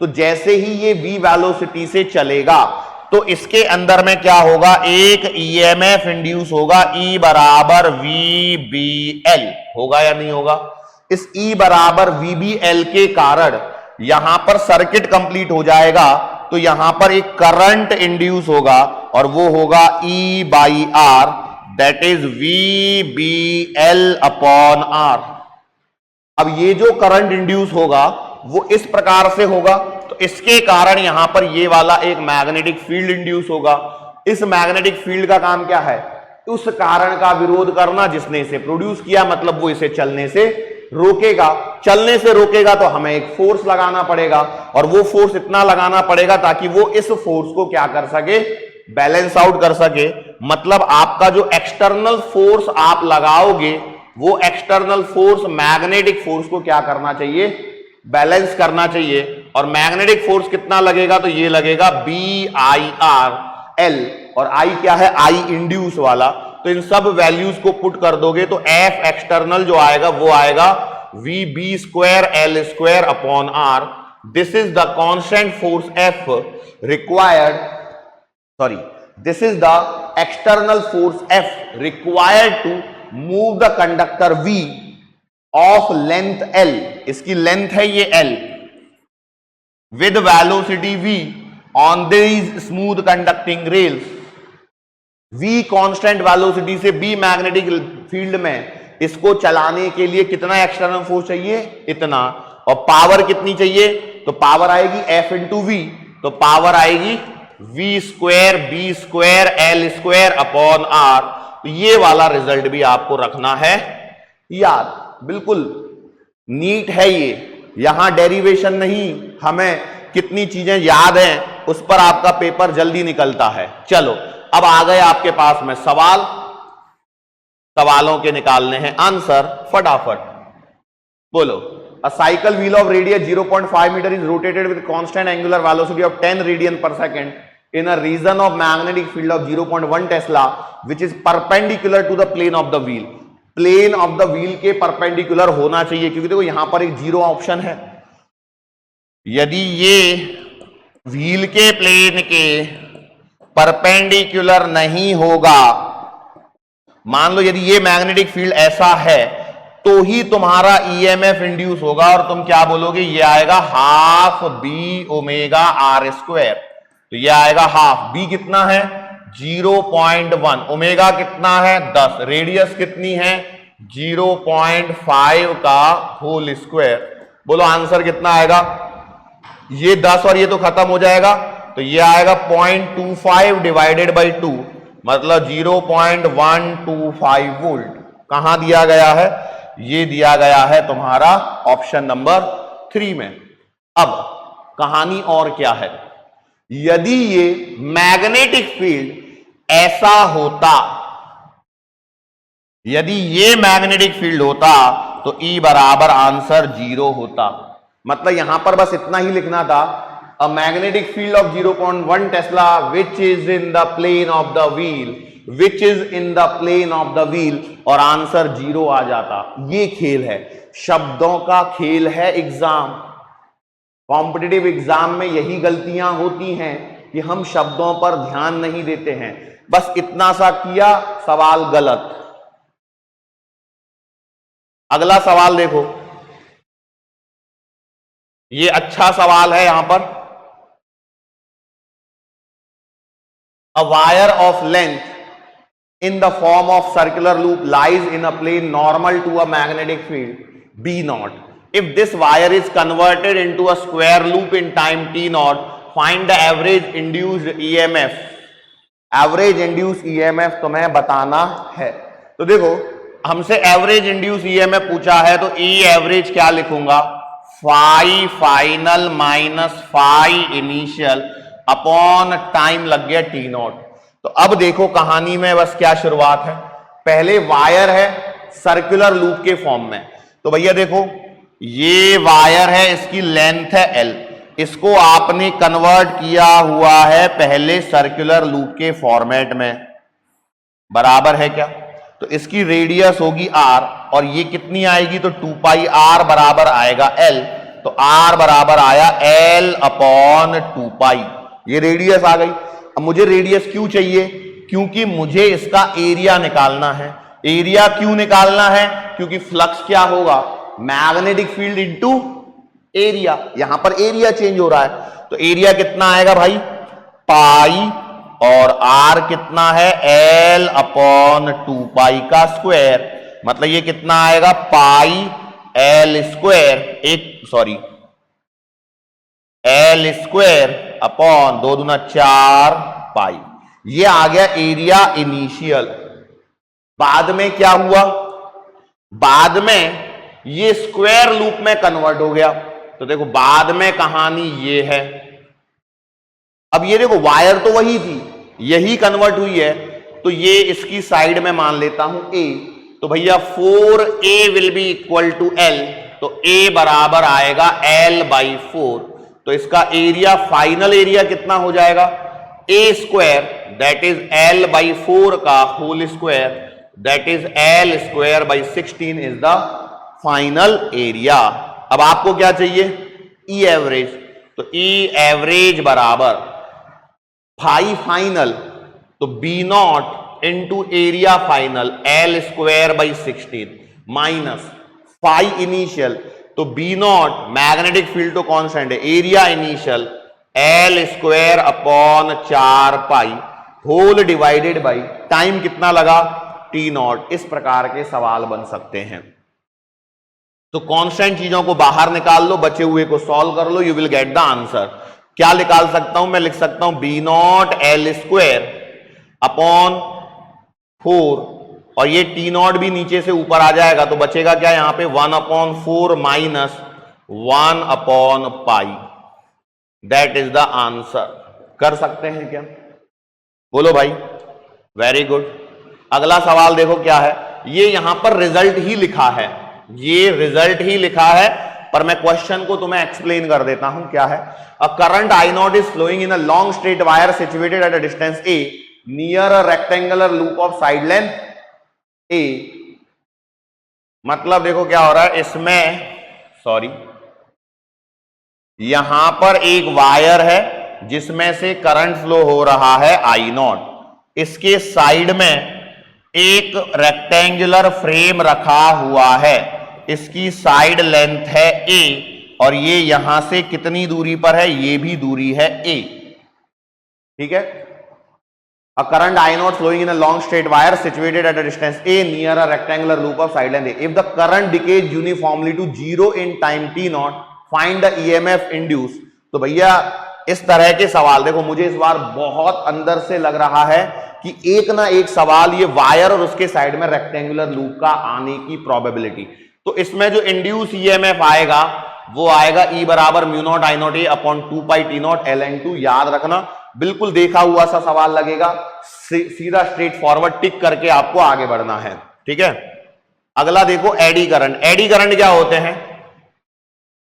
तो जैसे ही ये v वेलोसिटी से चलेगा तो इसके अंदर में क्या होगा? एक EMF इंड्यूस होगा, E बराबर VBL। होगा या नहीं होगा? इस E बराबर VBL के कारण यहां पर सर्किट कंप्लीट हो जाएगा। तो यहां पर एक करंट इंड्यूस होगा और वो होगा E by R, that is VBL upon R। अब ये जो करंट इंड्यूस होगा वो इस प्रकार से होगा, तो इसके कारण यहां पर ये वाला एक मैग्नेटिक फील्ड इंड्यूस होगा। इस मैग्नेटिक फील्ड का काम क्या है? उस कारण का विरोध करना जिसने इसे प्रोड्यूस किया, मतलब वो इसे चलने से रोकेगा। चलने से रोकेगा तो हमें एक फोर्स लगाना पड़ेगा और वो फोर्स इतना लगाना पड़ेगा ताकि वो इस फोर्स को क्या कर सके? बैलेंस आउट कर सके। मतलब आपका जो एक्सटर्नल फोर्स आप लगाओगे वो एक्सटर्नल फोर्स मैग्नेटिक फोर्स को क्या करना चाहिए? बैलेंस करना चाहिए। और मैग्नेटिक फोर्स कितना लगेगा? तो ये लगेगा BIRL, और I क्या है? I इंड्यूस वाला। तो इन सब वैल्यूज को पुट कर दोगे तो F एक्सटर्नल जो आएगा वो आएगा VB square L square upon R। This is the constant force F required, sorry, this is the external force F required to move the conductor V of length L। इसकी length है ये L, with velocity V on these smooth conducting rails. V constant velocity से B magnetic field में इसको चलाने के लिए कितना एक्सटर्नल फोर्स चाहिए? इतना। और पावर कितनी चाहिए? तो पावर आएगी F इंटू V, तो पावर आएगी V square B square L square upon R। तो ये वाला रिजल्ट भी आपको रखना है याद। बिल्कुल नीट है ये, यहां डेरिवेशन नहीं, हमें कितनी चीजें याद हैं उस पर आपका पेपर जल्दी निकलता है। चलो अब आ गए आपके पास में सवाल, सवालों के निकालने हैं आंसर फटाफट। बोलो, a cycle wheel of radius 0.5 metre is rotated with constant angular velocity of 10 radian per second in a region of magnetic field of 0.1 Tesla which is perpendicular to the plane of the wheel। Plane of the wheel के perpendicular होना चाहिए, क्योंकि देखो यहां पर एक zero option है। यदि ये व्हील के प्लेन के परपेंडिकुलर नहीं होगा, मान लो यदि ये मैग्नेटिक फील्ड ऐसा है तो ही तुम्हारा EMF इंड्यूस होगा और तुम क्या बोलोगे? ये आएगा half B omega R square. तो ये आएगा हाफ, B कितना है? 0.1, ओमेगा कितना है? 10, रेडियस कितनी है? 0.5 का होल स्क्वायर। बोलो आंसर कितना आएगा? ये 10 और ये तो खत्म हो जाएगा, तो ये आएगा 0.25 डिवाइडेड बाई 2, मतलब 0.125 वोल्ट। कहां दिया गया है? ये दिया गया है तुम्हारा ऑप्शन नंबर 3 में। अब कहानी और क्या है? यदि ये मैग्नेटिक फील्ड ऐसा होता, यदि ये मैग्नेटिक फील्ड होता तो E बराबर आंसर 0 होता। मतलब यहां पर बस इतना ही लिखना था, a magnetic field of 0.1 tesla which is in the plane of the wheel which is in the plane of the wheel, और आंसर 0 आ जाता। ये खेल है, शब्दों का खेल है एग्जाम। कॉम्पिटिटिव एग्जाम में यही गलतियां होती हैं कि हम शब्दों पर ध्यान नहीं देते हैं, बस इतना सा किया, सवाल गलत। अगला सवाल देखो, ये अच्छा सवाल है यहां पर। A wire of length in the form of circular loop lies in a plane normal to a magnetic field B naught. If this wire is converted into a square loop in time t naught, find the average induced EMF. Average induced EMF तुम्हें बताना है। तो देखो, हमसे average induce EMF पूछा है, तो E average क्या लिखूंगा, phi final minus phi initial upon time लग गया t नॉट। तो अब देखो कहानी में बस क्या शुरुआत है, पहले वायर है सर्कुलर लूप के फॉर्म में। तो भैया देखो, ये वायर है, इसकी लेंथ है L, इसको आपने कन्वर्ट किया हुआ है पहले सर्कुलर लूप के फॉर्मेट में, बराबर है क्या। तो इसकी रेडियस होगी R, और ये कितनी आएगी, तो 2 पाई R बराबर आएगा L। तो R बराबर आया L अपॉन 2 पाई, ये रेडियस आ गई। अब मुझे रेडियस क्यों चाहिए, क्योंकि मुझे इसका एरिया निकालना है। एरिया क्यों निकालना है, क्योंकि फ्लक्स क्या होगा, मैग्नेटिक फील्ड इनटू एरिया, यहां पर एरिया चेंज हो रहा है। तो एरिया कितना आएगा भाई, पाई, और आर कितना है, एल अपॉन 2 पाई का स्क्वायर, मतलब ये कितना आएगा, pi L square, L square upon 2 दूना 4 पाई। ये आ गया एरिया इनिशियल। बाद में क्या हुआ, बाद में ये स्क्वायर लूप में कन्वर्ट हो गया। तो देखो बाद में कहानी ये है। अब ये देखो वायर तो वही थी, यही कन्वर्ट हुई है, तो ये इसकी साइड में मान लेता हूं A। तो भैया 4A will be equal to L, तो A बराबर आएगा L बाई 4। तो इसका एरिया, फाइनल एरिया कितना हो जाएगा, A square that is L by 4 का whole square that is L square by 16 is the final area. अब आपको क्या चाहिए, E एवरेज। तो E एवरेज बराबर फाई फाइनल, तो B naught into area final L square by 16 minus phi initial, तो B naught magnetic field तो constant है, area initial L square upon 4 pi whole divided by time कितना लगा, T not. इस प्रकार के सवाल बन सकते हैं। तो कांस्टेंट चीजों को बाहर निकाल लो, बचे हुए को सॉल्व कर लो, you will get the answer. क्या निकाल सकता हूं, मैं लिख सकता हूं B not L square upon 4, और ये टी नॉट भी नीचे से ऊपर आ जाएगा, तो बचेगा क्या यहां पे 1/4 माइनस 1/पाई, दैट इज द आंसर। कर सकते हैं क्या, बोलो भाई, वेरी गुड। अगला सवाल देखो क्या है, ये यहां पर रिजल्ट ही लिखा है, ये रिजल्ट ही लिखा है, पर मैं क्वेश्चन को तुम्हें एक्सप्लेन कर देता हूं क्या है। A current I naught is flowing in a long straight wire situated at a distance A near a rectangular loop of side length A। मतलब देखो क्या हो रहा है इसमें, यहां पर एक वायर है जिसमें से करंट फ्लो हो रहा है I नॉट, इसके साइड में एक रेक्टेंगुलर फ्रेम रखा हुआ है, इसकी साइड लेंथ है A, और ये यहां से कितनी दूरी पर है, ये भी दूरी है A, ठीक है। A current I naught flowing in a long straight wire situated at a distance A near a rectangular loop of side length A। If the current decays uniformly to 0 in time T naught, find the EMF induce. तो भैया इस तरह के सवाल देखो, मुझे इस बार बहुत अंदर से लग रहा है कि एक ना एक सवाल ये वायर और उसके साइड में रेक्टेंगुलर लूप का आने की प्रोबेबिलिटी। तो इसमें जो इंड्यूस EMF आएगा वो आएगा E बराबर mu naught I not A upon 2 pi T not ln2। याद रखना, बिल्कुल देखा हुआ सा सवाल लगेगा, सीधा स्ट्रेट फॉरवर्ड टिक करके आपको आगे बढ़ना है, ठीक है। अगला देखो एडी करंट। एडी करंट क्या होते हैं,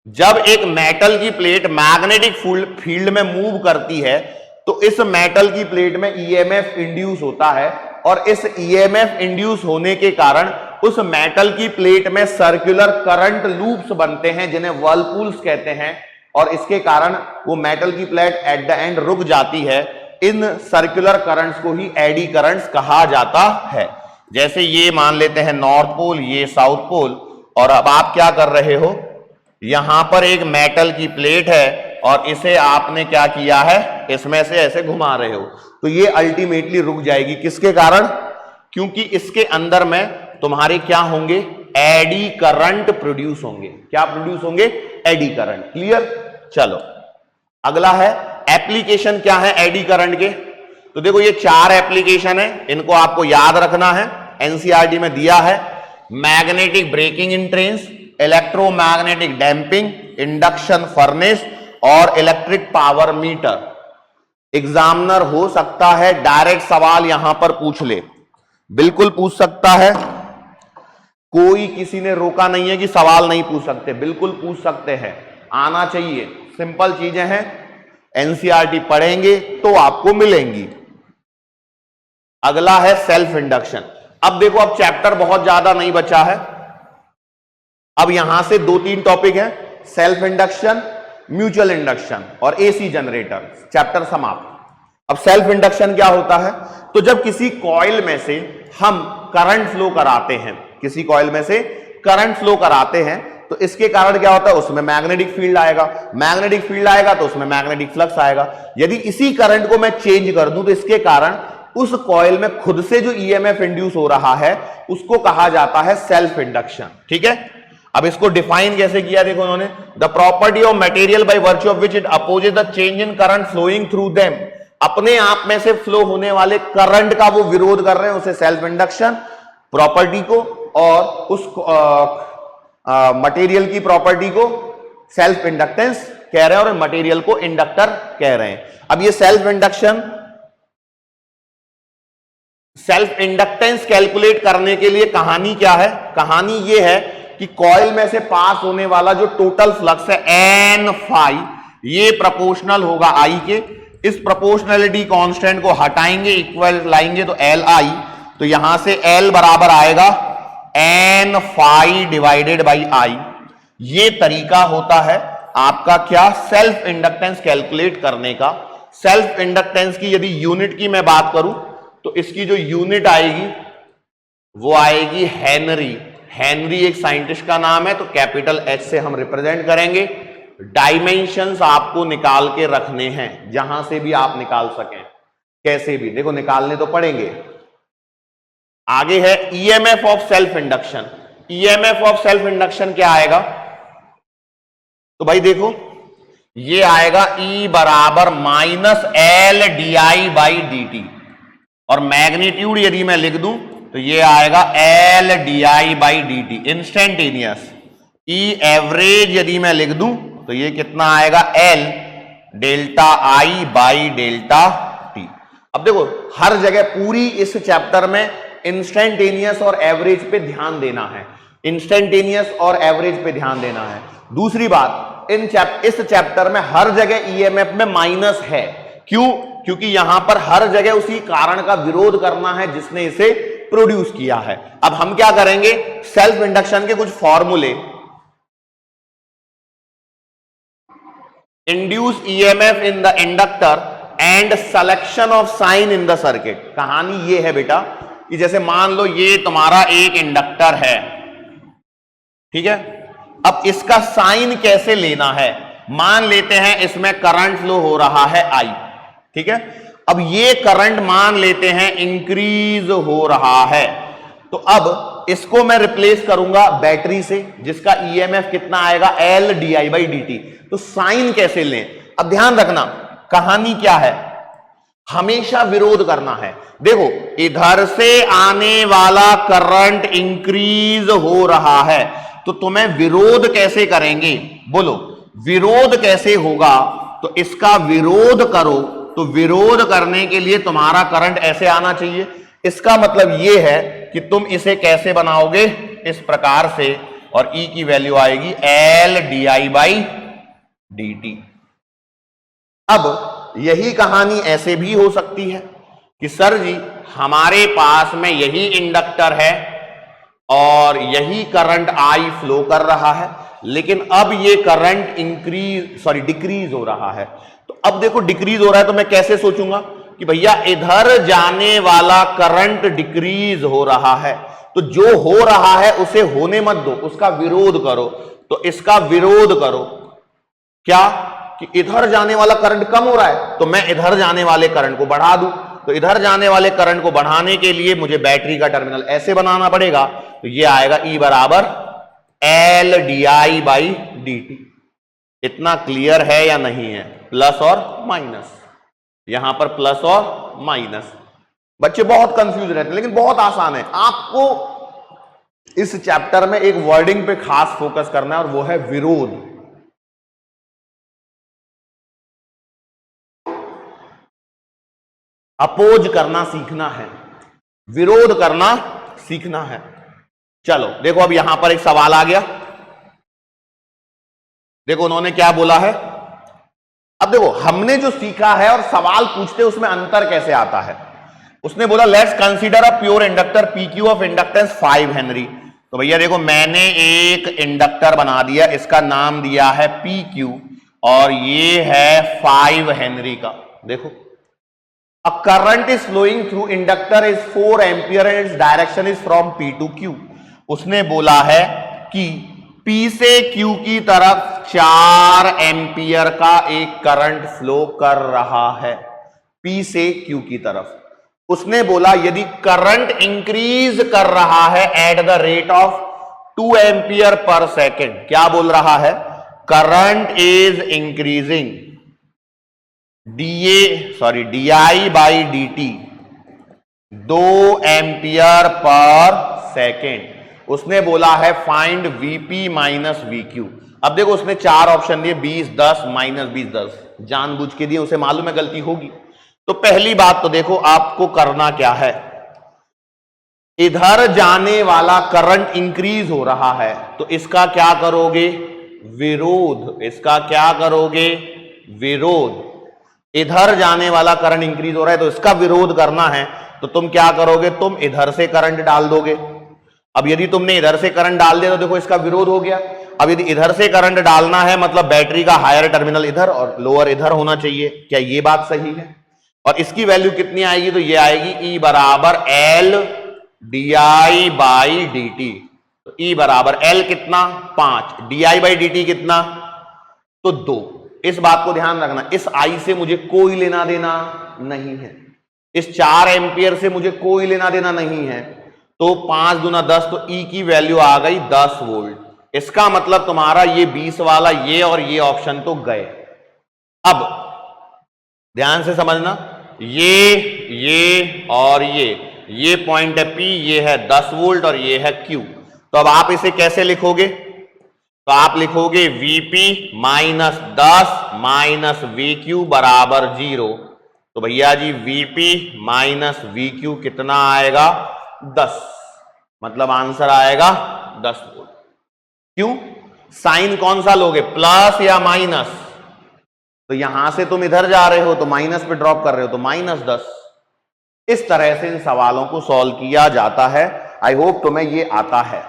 जब एक मेटल की प्लेट मैग्नेटिक फील्ड में मूव करती है तो इस मेटल की प्लेट में EMF इंड्यूस होता है, और इस ईएमएफ इंड्यूस होने के कारण उस मेटल की प्लेट में सर्कुलर करंट लूप्स बनते हैं जिन्हें व्हर्लपूल्स कहते हैं, और इसके कारण वो मेटल की प्लेट एट द एंड रुक जाती है। इन सर्कुलर करंट्स को ही एडी करंट्स कहा जाता है। जैसे ये मान लेते हैं नॉर्थ पोल, ये साउथ पोल, और अब आप क्या कर रहे हो, यहां पर एक मेटल की प्लेट है और इसे आपने क्या किया है, इसमें से ऐसे घुमा रहे हो, तो ये अल्टीमेटली रुक जाएगी। किसके कारण? क्योंकि इसके अंदर में तुम्हारे क्या होंगे, एडी करंट प्रोड्यूस होंगे। क्या प्रोड्यूस होंगे? Eddy current. क्लियर? चलो अगला है एप्लीकेशन क्या है एडी करंट के। तो देखो ये 4 एप्लीकेशन है, इनको आपको याद रखना है, एनसीईआरटी में दिया है। Magnetic braking in trains, electromagnetic damping, induction furnace और इलेक्ट्रिक पावर मीटर। एग्जामिनर हो सकता है डायरेक्ट सवाल यहां पर पूछ ले, बिल्कुल पूछ सकता है, कोई किसी ने रोका नहीं है कि सवाल नहीं पूछ सकते, बिल्कुल पूछ सकते हैं, आना चाहिए। सिंपल चीजें हैं, एनसीईआरटी पढ़ेंगे तो आपको मिलेंगी। अगला है सेल्फ इंडक्शन। अब देखो अब चैप्टर बहुत ज्यादा नहीं बचा है, अब यहां से 2-3 टॉपिक है, सेल्फ इंडक्शन, म्यूचुअल इंडक्शन और एसी जनरेटर, चैप्टर समाप्त। अब सेल्फ इंडक्शन क्या होता है? तो जब किसी कॉइल में से हम करंट फ्लो कराते हैं, किसी कॉइल में से करंट फ्लो कराते हैं, तो इसके कारण क्या होता है, उसमें मैग्नेटिक फील्ड आएगा, मैग्नेटिक फील्ड आएगा तो उसमें मैग्नेटिक फ्लक्स आएगा। यदि इसी करंट को मैं चेंज कर दूं तो इसके कारण उस कॉइल में खुद से जो ईएमएफ इंड्यूस हो रहा है उसको कहा जाता है सेल्फ इंडक्शन। ठीक है, अब इसको डिफाइन कैसे किया देखो उन्होंने, the property of material by virtue of which it opposes the change in current flowing through them. अपने आप में से फ्लो होने वाले करंट का वो विरोध कर रहे हैं, उसे सेल्फ इंडक्शन प्रॉपर्टी को, और उस मटेरियल की प्रॉपर्टी को सेल्फ इंडक्टेंस कह रहे हैं और मटेरियल को इंडक्टर कह रहे हैं। अब ये सेल्फ इंडक्टेंस कैलकुलेट करने के लिए कहानी क्या है? कहानी ये है कि कॉइल में से पास होने वाला जो टोटल फ्लक्स है एन फाई, ये प्रोपोर्शनल होगा आई के। इस प्रोपोर्शनलिटी कांस्टेंट को हटाएंगे, इक्वल लाएंगे तो एल आई, तो यहां से एल बराबर आएगा N phi divided by I. ये तरीका होता है आपका क्या, सेल्फ इंडक्टेंस कैलकुलेट करने का। सेल्फ इंडक्टेंस की यदि यूनिट की मैं बात करूं तो इसकी जो यूनिट आएगी वो आएगी हेनरी। हेनरी एक साइंटिस्ट का नाम है, तो कैपिटल एच से हम रिप्रेजेंट करेंगे। डायमेंशंस आपको निकाल के रखने हैं, जहां से भी आप निकाल सकें, कैसे भी, देखो निकालने तो पड़ेंगे। आगे है EMF of self induction. EMF of self induction क्या आएगा? तो भाई देखो ये आएगा E बराबर minus L D I by D T, और मैग्नीट्यूड यदि मैं लिख दूं तो ये आएगा L D I by D T instantaneous. E average यदि मैं लिख दूं तो ये कितना आएगा, L delta I by delta T. अब देखो हर जगह पूरी इस चैप्टर में इंस्टेंटेनियस और एवरेज पे ध्यान देना है, इंस्टेंटेनियस और एवरेज पे ध्यान देना है। दूसरी बात, इस चैप्टर में हर जगह ईएमएफ में माइनस है। क्यों? क्योंकि यहां पर हर जगह उसी कारण का विरोध करना है जिसने इसे प्रोड्यूस किया है। अब हम क्या करेंगे, सेल्फ इंडक्शन के कुछ फॉर्मूले, induce EMF in the inductor and selection of sign in the circuit. कहानी ये है बेटा कि जैसे मान लो ये तुम्हारा एक इंडक्टर है, ठीक है, अब इसका साइन कैसे लेना है? मान लेते हैं इसमें करंट फ्लो हो रहा है आई, ठीक है, अब ये करंट मान लेते हैं इंक्रीज हो रहा है, तो अब इसको मैं रिप्लेस करूंगा बैटरी से जिसका ईएमएफ कितना आएगा, L D I by D T. तो साइन कैसे लें? अब ध्यान रखना कहानी क्या है, हमेशा विरोध करना है। देखो इधर से आने वाला करंट इंक्रीज हो रहा है, तो तुम्हें विरोध कैसे करेंगे? बोलो विरोध कैसे होगा? तो इसका विरोध करो, तो विरोध करने के लिए तुम्हारा करंट ऐसे आना चाहिए। इसका मतलब यह है कि तुम इसे कैसे बनाओगे, इस प्रकार से, और E की वैल्यू आएगी L D I by D T. अब यही कहानी ऐसे भी हो सकती है कि सर जी हमारे पास में यही इंडक्टर है और यही करंट आई फ्लो कर रहा है, लेकिन अब ये करंट डिक्रीज हो रहा है। तो अब देखो डिक्रीज हो रहा है तो मैं कैसे सोचूंगा कि भैया इधर जाने वाला करंट डिक्रीज हो रहा है, तो जो हो रहा है उसे होने मत दो, उसका विरोध करो। तो इसका विरोध करो क्या कि इधर जाने वाला करंट कम हो रहा है तो मैं इधर जाने वाले करंट को बढ़ा दूं। तो इधर जाने वाले करंट को बढ़ाने के लिए मुझे बैटरी का टर्मिनल ऐसे बनाना पड़ेगा। तो ये आएगा E बराबर L di/dt। इतना क्लियर है या नहीं है? प्लस और माइनस, यहां पर प्लस और माइनस। बच्चे बहुत कंफ्यूज रहते हैं, लेकिन बहुत आसान है। आपको इस चैप्टर में एक वर्डिंग पे खास फोकस करना है और वो है विरोध। अपोज करना सीखना है, विरोध करना सीखना है। चलो देखो अब यहां पर एक सवाल आ गया। देखो उन्होंने क्या बोला है। अब देखो हमने जो सीखा है और सवाल पूछते उसमें अंतर कैसे आता है। उसने बोला let's consider a pure inductor PQ of inductance 5 Henry. तो भैया देखो मैंने एक इंडक्टर बना दिया, इसका नाम दिया है PQ और ये है 5 हेनरी का। देखो a current is flowing through inductor is 4 ampere and its direction is from P to Q। उसने बोला है कि P से Q की तरफ 4 एम्पियर का एक करंट फ्लो कर रहा है, P से Q की तरफ। उसने बोला यदि करंट इंक्रीज कर रहा है at the rate of 2 ampere per second. क्या बोल रहा है? Current is increasing di/dt 2 ampere per second. उसने बोला है फाइंड Vp माइनस VQ। अब देखो उसने 4 ऑप्शन दिए, 20, 10, माइनस 20, 10 जानबूझ के दिए, उसे मालूम है गलती होगी। तो पहली बात तो देखो आपको करना क्या है, इधर जाने वाला करंट इंक्रीज हो रहा है तो इसका क्या करोगे? विरोध। इसका क्या करोगे? विरोध। इधर जाने वाला करंट इंक्रीज हो रहा है तो इसका विरोध करना है तो तुम क्या करोगे? तुम इधर से करंट डाल दोगे। अब यदि तुमने इधर से करंट डाल दिया तो देखो इसका विरोध हो गया। अब यदि इधर से करंट डालना है मतलब बैटरी का हायर टर्मिनल इधर और लोअर इधर होना चाहिए। क्या ये बात सही है? और इसकी वैल्यू कितनी आएगी? तो ये आएगी E बराबर L di/dt। तो E बराबर L कितना? 5, di/dt कितना? तो 2। इस बात को ध्यान रखना, इस I से मुझे कोई लेना देना नहीं है, इस 4 एम्पियर से मुझे कोई लेना देना नहीं है। तो 5 दूना 10, तो E की वैल्यू आ गई 10 वोल्ट। इसका मतलब तुम्हारा ये 20 वाला ये और ये ऑप्शन तो गए। अब ध्यान से समझना, ये और ये पॉइंट है P, ये है 10 वोल्ट और ये है Q। तो अब आप इसे कैसे लिखोगे? तो आप लिखोगे Vp माइनस 10 माइनस VQ बराबर 0। तो भैया जी Vp माइनस VQ कितना आएगा? 10। मतलब आंसर आएगा 10 वोल्ट। क्यों? साइन कौन सा लोगे, प्लस या माइनस? तो यहां से तुम इधर जा रहे हो तो माइनस पे ड्रॉप कर रहे हो तो माइनस 10। इस तरह से इन सवालों को सॉल्व किया जाता है। आई होप तुम्हें ये आता है।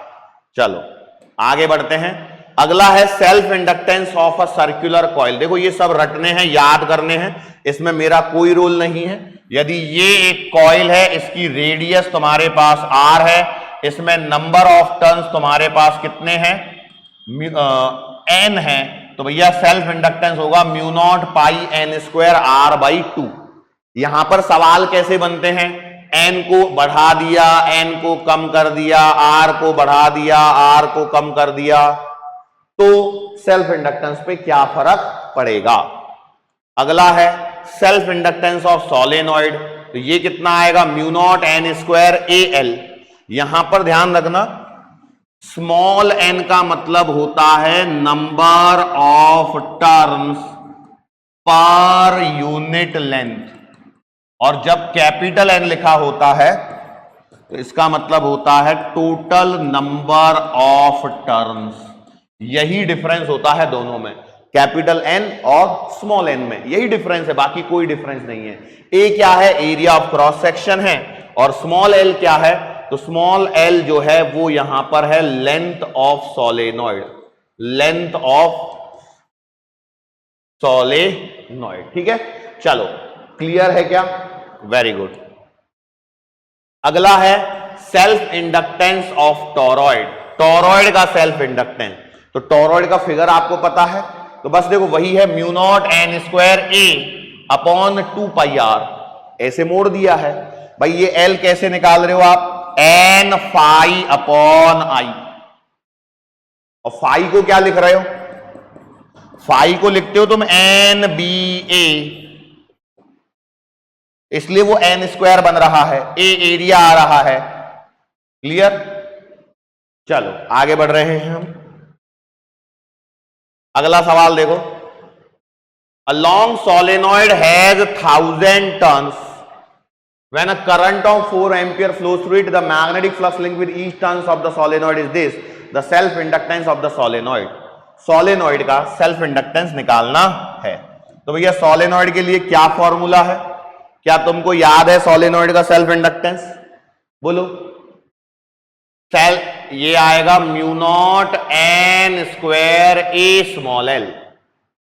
चलो आगे बढ़ते हैं। अगला है self inductance of a circular coil. देखो ये सब रटने हैं, याद करने हैं, इसमें मेरा कोई रोल नहीं है। यदि ये एक कॉइल है, इसकी रेडियस तुम्हारे पास R है, इसमें नंबर ऑफ टर्न्स तुम्हारे पास कितने हैं? N है, तो भैया सेल्फ इंडक्टेंस होगा म्यू नॉट पाई N² R/2। यहां पर सवाल कैसे बनते हैं? N को बढ़ा दिया, N को कम कर दिया, R को बढ़ा दिया, R को कम कर दिया, तो सेल्फ इंडक्टेंस पे क्या फर्क पड़ेगा? अगला है सेल्फ इंडक्टेंस ऑफ सोलेनॉइड। तो ये कितना आएगा? Mu not N² AL। यहां पर ध्यान रखना, स्मॉल n का मतलब होता है नंबर ऑफ टर्न्स पर यूनिट लेंथ, और जब कैपिटल N लिखा होता है तो इसका मतलब होता है टोटल नंबर ऑफ टर्न्स। यही डिफरेंस होता है दोनों में। कैपिटल एन और स्मॉल एन में, यही डिफरेंस है, बाकी कोई डिफरेंस नहीं है। ए क्या है, एरिया ऑफ क्रॉस सेक्शन है, और स्मॉल एल क्या है, तो स्मॉल एल जो है वो यहां पर है length of solenoid, length of solenoid. ठीक है, चलो क्लियर है क्या, वेरी गुड। अगला है self inductance of toroid, toroid का सेल्फ इंडक्टेंस। तो टोरॉइड का फिगर आपको पता है, तो बस देखो वही है mu not N square A upon 2 pi R, ऐसे मोड़ दिया है भाई। ये एल कैसे निकाल रहे हो आप, एन फाई अपॉन आई, और फाई को क्या लिख रहे हो, फाई को लिखते हो तुम एन बी ए, इसलिए वो एन स्क्वायर बन रहा है, ए एरिया आ रहा है। क्लियर, चलो आगे बढ़ रहे हैं हम। अगला सवाल देखो, a long solenoid has 1000 turns. When a current of 4 ampere flows through it, the magnetic flux linked with each turns of the solenoid is this, the self inductance of the solenoid. Solenoid का self inductance निकालना है। तो भैया solenoid के लिए क्या formula है, क्या तुमको याद है सोलेनॉइड का सेल्फ इंडक्टेंस, बोलो। ये आएगा mu not N square A small L,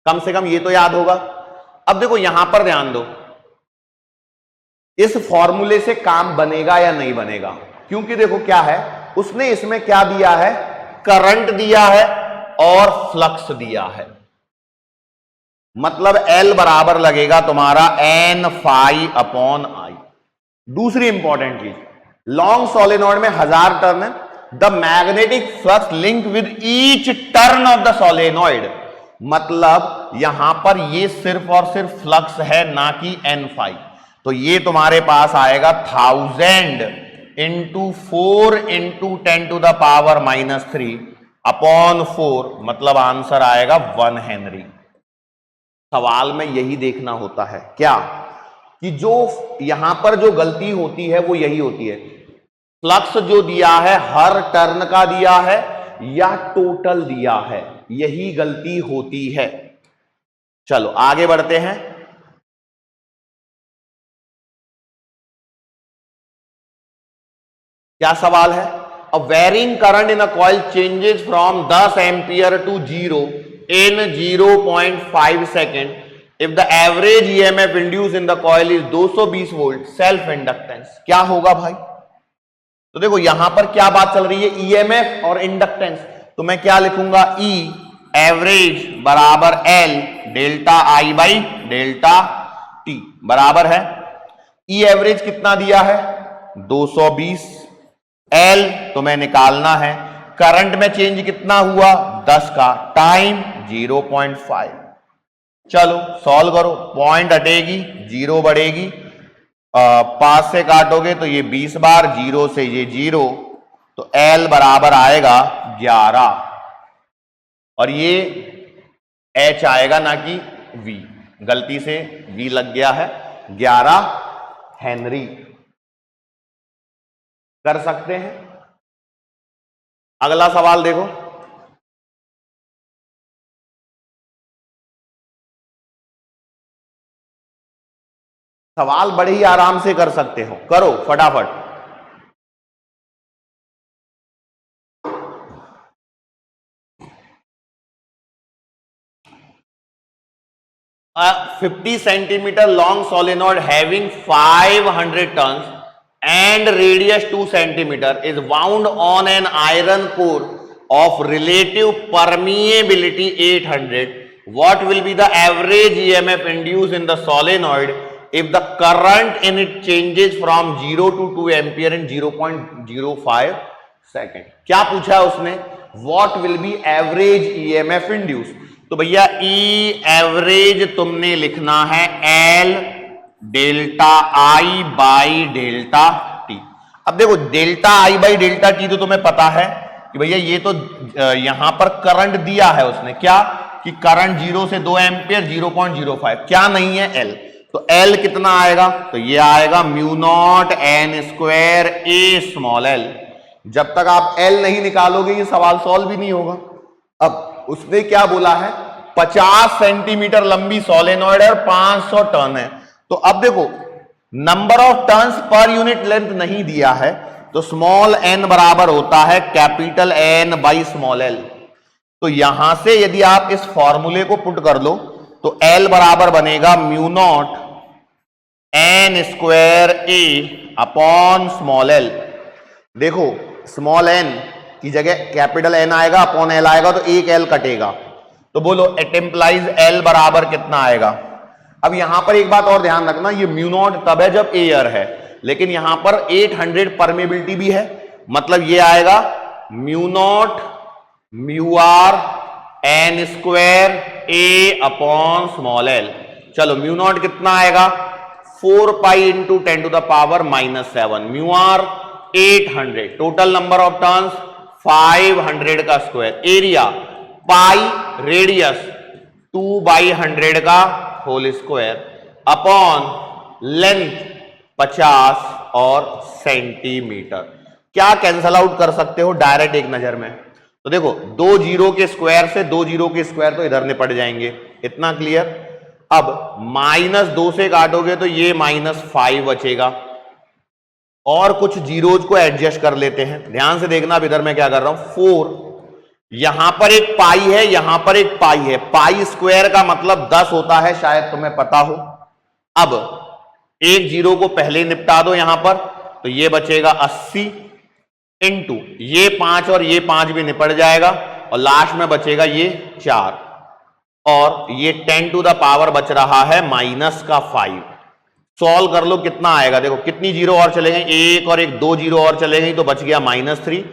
कम से कम ये तो याद होगा। अब देखो यहां पर ध्यान दो, इस फॉर्मूले से काम बनेगा या नहीं बनेगा, क्योंकि देखो क्या है, उसने इसमें क्या दिया है, करंट दिया है और फ्लक्स दिया है, मतलब L बराबर लगेगा तुम्हारा एन फाई अपॉन आई। दूसरी इंपॉर्टेंट चीज, लॉन्ग सोलेनॉइड में 1000 टर्न है, the magnetic flux link with each turn off the solenoid, मतलब यहां पर ये सिर्फ और सिर्फ फ्लक्स है, ना कि एन फाई। तो ये तुम्हारे पास आएगा 1000 into 4 into 10 to the power -3 upon 4, मतलब आंसर आएगा 1 हेनरी। सवाल में यही देखना होता है क्या, कि जो यहां पर जो गलती होती है वो यही होती है, फ्लक्स जो दिया है हर टर्न का दिया है या टोटल दिया है, यही गलती होती है। चलो आगे बढ़ते हैं। क्या सवाल है, a varying current in a coil changes from 10 ampere to 0 in 0.5 second if the average EMF induce in the coil is 220 volt, self inductance क्या होगा भाई। तो देखो यहां पर क्या बात चल रही है, ईएमएफ और इंडक्टेंस, तो मैं क्या लिखूंगा, ई एवरेज बराबर L delta I by delta T बराबर है, ई एवरेज कितना दिया है 220, एल तुम्हें निकालना है, करंट में चेंज कितना हुआ 10 का, टाइम 0.5। चलो सॉल्व करो, पॉइंट हटेगी 0 बढ़ेगी, 5 से काटोगे तो ये 20 बार, 0 से ये 0, तो L बराबर आएगा 11, और ये H आएगा ना कि V, गलती से V लग गया है, 11 हेनरी। कर सकते हैं। अगला सवाल देखो, सवाल बड़े ही आराम से कर सकते हो, करो फटाफट। A 50 centimeter long solenoid having 500 turns and radius 2 centimeter is wound on an iron core of relative permeability 800. What will be the average EMF induced in the solenoid if the current in it changes from 0 to 2 ampere in 0.05 second? क्या पूछा उसने, what will be average EMF induced? तो भैया ई average तुमने लिखना है L delta I by delta T. अब देखो delta I by delta T तो तुम्हें पता है कि भैया ये तो यहां पर करंट दिया है उसने, क्या कि करंट 0 से 2 एम्पियर 0.05, क्या नहीं है एल, तो एल कितना आएगा, तो ये आएगा mu not N square A small L. जब तक आप एल नहीं निकालोगे ये सवाल सॉल्व भी नहीं होगा। अब उसने क्या बोला है 50 सेंटीमीटर लंबी सोलेनॉइड है और 500 टर्न है। तो अब देखो नंबर ऑफ टर्न्स पर यूनिट लेंथ नहीं दिया है, तो स्मॉल एन बराबर होता है capital N by small L. तो यहां से यदि आप इस फॉर्मूले को पुट कर लो तो एल बराबर बनेगा mu naught N square A upon small L. देखो स्मॉल एन की जगह कैपिटल एन आएगा, अपॉन एल आएगा, तो एक एल कटेगा। तो बोलो इट इंप्लाइज एल बराबर कितना आएगा। अब यहां पर एक बात और ध्यान रखना, ये म्यू नॉट तब है जब एयर है, लेकिन यहां पर 800 परमेबिलिटी भी है, मतलब ये आएगा mu naught mu R N square A upon small L. चलो म्यू नॉट कितना आएगा 4 pi into 10 to the power -7, mu R 800, total number of turns 500 का स्क्वायर, एरिया पाई, रेडियस 2/100 का होल स्क्वायर अपॉन लेंथ 50 और centimetre. क्या cancel out कर सकते हो डायरेक्ट एक नजर में। तो देखो 2 जीरो के स्क्वायर से 2 जीरो के स्क्वायर तो इधर निपट जाएंगे, इतना क्लियर। अब -2 से काटोगे तो ये -5 बचेगा, और कुछ जीरोज को एडजस्ट कर लेते हैं। ध्यान से देखना, अब इधर मैं क्या कर रहा हूं 4, यहां पर एक पाई है, यहां पर एक पाई है, पाई स्क्वायर का मतलब 10 होता है, शायद तुम्हें पता हो। अब एक जीरो को पहले निपटा दो यहां पर, तो ये बचेगा 80 इंटू ये 5 और ये 5 भी निपट जाएगा, और लास्ट में बचेगा ये 4, और ये 10 टू द पावर बच रहा है -5। सॉल्व कर लो कितना आएगा। देखो कितनी जीरो और चले गए, एक और एक 2 जीरो और चले गई, तो बच गया -3,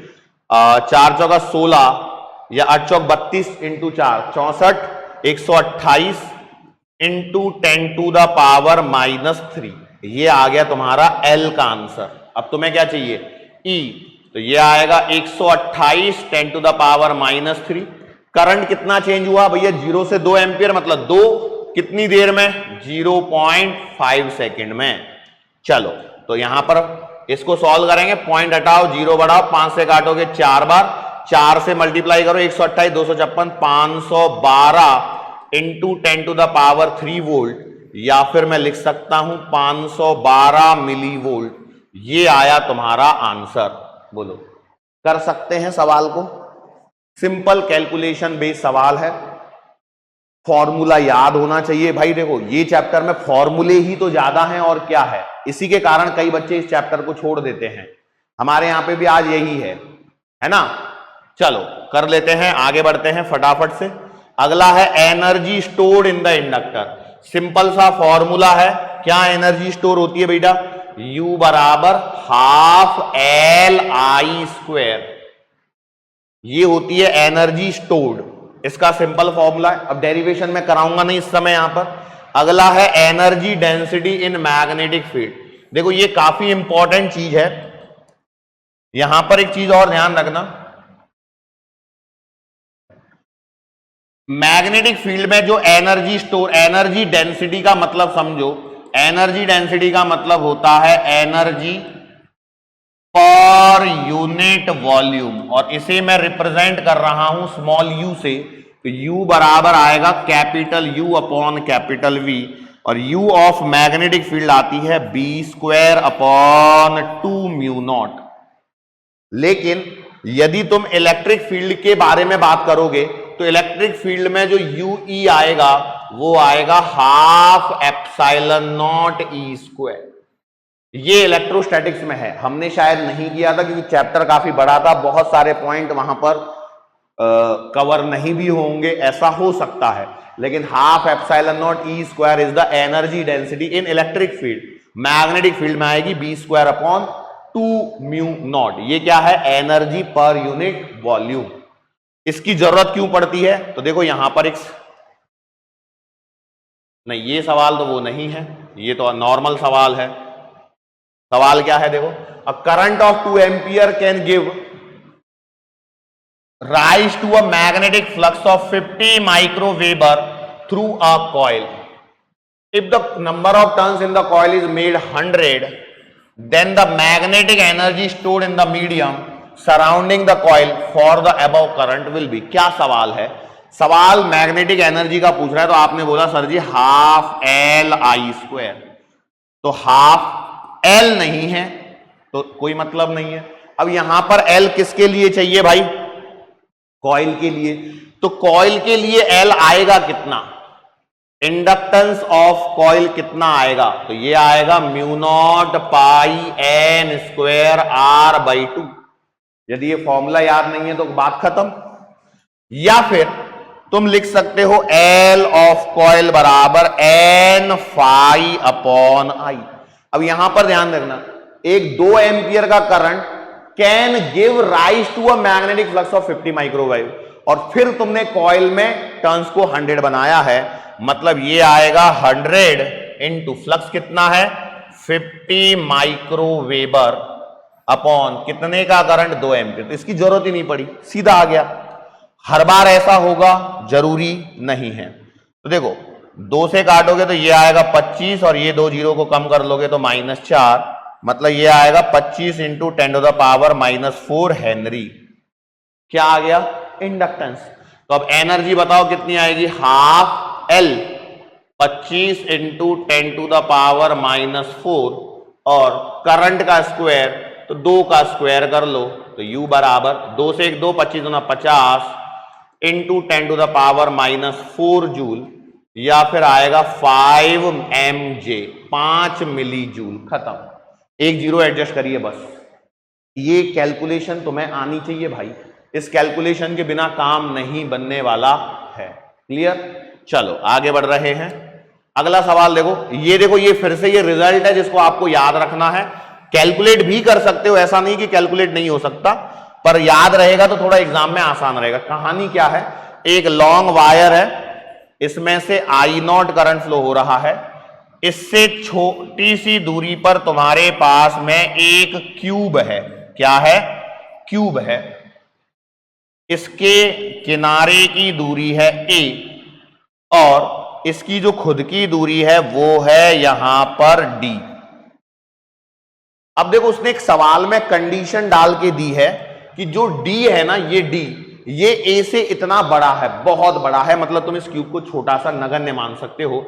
4 चौका 16 या 8 चौक 32 into 4 64, 128 into 10 to the power -3। ये आ गया तुम्हारा एल का आंसर। अब तुम्हें क्या चाहिए ई, तो ये आएगा 128 10 टू द पावर -3। करंट कितना चेंज हुआ भैया, 0 से 2 एम्पियर, मतलब 2 कितनी देर में 0.5 सेकेंड में। चलो तो यहां पर इसको सॉल्व करेंगे, पॉइंट हटाओ, 0 बढ़ाओ, 5 से काटोगे 4 बार, 4 से मल्टीप्लाई करो, 128 256 512 into 10 to the power 3 volt, या फिर मैं लिख सकता हूं 512 मिली वोल्ट। ये आया तुम्हारा आंसर। बोलो कर सकते हैं सवाल को, सिंपल कैलकुलेशन बेस्ड सवाल है, फॉर्मूला याद होना चाहिए भाई। देखो ये चैप्टर में फॉर्मूले ही तो ज्यादा हैं और क्या है, इसी के कारण कई बच्चे इस चैप्टर को छोड़ देते हैं। हमारे यहां पे भी आज यही है ना। चलो कर लेते हैं, आगे बढ़ते हैं फटाफट से। अगला है energy stored in the inductor. Simple सा फॉर्मूला है, क्या एनर्जी स्टोर होती है बेटा, U बराबर हाफ एल आई स्क्वायर, ये होती है एनर्जी स्टोर्ड, इसका सिंपल फॉर्मूला है। अब डेरिवेशन में कराऊंगा नहीं इस समय यहां पर। अगला है energy density in magnetic field. देखो ये काफी इंपॉर्टेंट चीज है, यहां पर एक चीज और ध्यान रखना, मैग्नेटिक फील्ड में जो एनर्जी स्टोर, एनर्जी डेंसिटी का मतलब समझो, एनर्जी डेंसिटी का मतलब होता है एनर्जी पर यूनिट वॉल्यूम, और इसे मैं रिप्रेजेंट कर रहा हूं स्मॉल यू से। तो यू बराबर आएगा capital U upon capital V, और यू ऑफ मैग्नेटिक फील्ड आती है B square upon 2 mu naught. लेकिन यदि तुम इलेक्ट्रिक फील्ड के बारे में बात करोगे तो इलेक्ट्रिक फील्ड में जो यू ई आएगा वो आएगा half epsilon naught E square. ये इलेक्ट्रोस्टैटिक्स में है, हमने शायद नहीं किया था क्योंकि चैप्टर काफी बड़ा था, बहुत सारे पॉइंट वहां पर कवर नहीं भी होंगे, ऐसा हो सकता है। लेकिन half epsilon naught E square is the energy density in electric field. Magnetic field में आएगी B square upon 2 mu naught. ये क्या है, एनर्जी पर यूनिट वॉल्यूम। इसकी जरूरत क्यों पड़ती है, तो देखो यहां पर एक नहीं, ये सवाल तो वो नहीं है, ये तो नॉर्मल सवाल है। सवाल क्या है देखो, a current of 2 ampere can give rise to a magnetic flux of 50 microweber through a coil. If the number of turns in the coil is made 100, then the magnetic energy stored in the medium surrounding the coil for the above current will be। क्या सवाल है, सवाल magnetic energy का पूछ रहा है, तो आपने बोला sir ji half L I square, तो हाफ एल नहीं है तो कोई मतलब नहीं है। अब यहां पर एल किसके लिए चाहिए भाई? कॉइल के लिए। तो कॉइल के लिए एल आएगा कितना? इंडक्टेंस ऑफ कॉइल कितना आएगा? तो ये आएगा mu naught pi N square R by 2। यदि ये फॉर्मूला याद नहीं है तो बात खत्म। या फिर तुम लिख सकते हो एल ऑफ कॉइल बराबर एन फाई अपॉन आई। अब यहां पर ध्यान रखना, एक 2 एम्पियर का current can give rise to a magnetic flux of 50 microwave, और फिर तुमने कॉइल में टर्न्स को 100 बनाया है, मतलब ये आएगा 100 इंटू फ्लक्स कितना है 50 माइक्रोवेबर अपॉन कितने का करंट 2 एम्पियर। तो इसकी जरूरत ही नहीं पड़ी, सीधा आ गया। हर बार ऐसा होगा जरूरी नहीं है। तो देखो 2 से काटोगे तो ये आएगा 25, और ये 2 जीरो को कम कर लोगे तो -4, मतलब ये आएगा 25 इंटू 10⁻⁻⁴ हेनरी। क्या आ गया? इंडक्टेंस। तो अब एनर्जी बताओ कितनी आएगी? हाफ एल 25 इंटू 10⁻⁻⁴, और करंट का स्क्वायर तो 2 का स्क्वायर कर लो, तो U बराबर 2 से 1 2, 25 दूना 50 इंटू 10⁻⁻⁴ जूल, या फिर आएगा 5 mJ 5 मिली जूल। खत्म। एक जीरो एडजस्ट करिए बस। ये कैलकुलेशन तुम्हें आनी चाहिए भाई, इस कैलकुलेशन के बिना काम नहीं बनने वाला है। क्लियर? चलो आगे बढ़ रहे हैं। अगला सवाल देखो, ये फिर से ये रिजल्ट है जिसको आपको याद रखना है। कैलकुलेट भी कर सकते हो, ऐसा नहीं कि कैलकुलेट नहीं हो सकता, पर याद रहेगा तो थोड़ा एग्जाम में आसान रहेगा। कहानी क्या है? एक लॉन्ग वायर है, इसमें से I0 करंट फ्लो हो रहा है, इससे छोटी सी दूरी पर तुम्हारे पास में एक क्यूब है। क्या है? क्यूब है। इसके किनारे की दूरी है a, और इसकी जो खुद की दूरी है वो है यहां पर d। अब देखो उसने एक सवाल में कंडीशन डाल के दी है कि जो d है ना, ये d ये a से इतना बड़ा है, बहुत बड़ा है, मतलब तुम इस क्यूब को छोटा सा नगण्य मान सकते हो।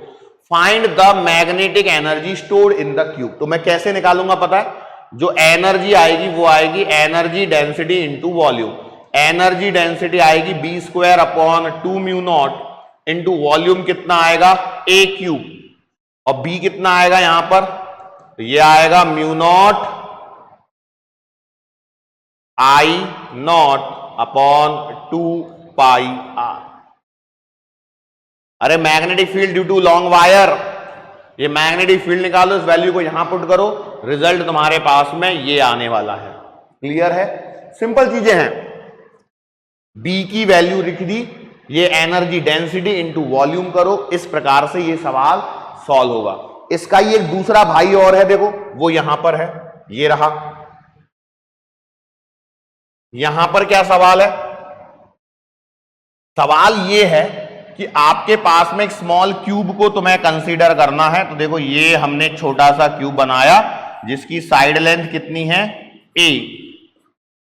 Find the magnetic energy stored in the cube. तो मैं कैसे निकालूंगा पता है? जो एनर्जी आएगी वो आएगी energy density into volume. Energy density आएगी b² upon 2 mu not into volume कितना आएगा a क्यूब, और b कितना आएगा यहां पर? तो ये आएगा mu naught I0 upon 2 pi r। अरे magnetic field due to long wire, ये मैग्नेटिक फील्ड निकालो, इस वैल्यू को यहां पुट करो, रिजल्ट तुम्हारे पास में ये आने वाला है। क्लियर है? सिंपल चीजें हैं। B की वैल्यू लिख दी, ये एनर्जी डेंसिटी इंटू वॉल्यूम करो, इस प्रकार से ये सवाल सॉल्व होगा। इसका ही एक दूसरा भाई और है, देखो वो यहां पर है, ये रहा। यहां पर क्या सवाल है? सवाल ये है कि आपके पास में एक स्मॉल क्यूब को तुम्हें कंसीडर करना है। तो देखो ये हमने छोटा सा क्यूब बनाया जिसकी साइड लेंथ कितनी है a,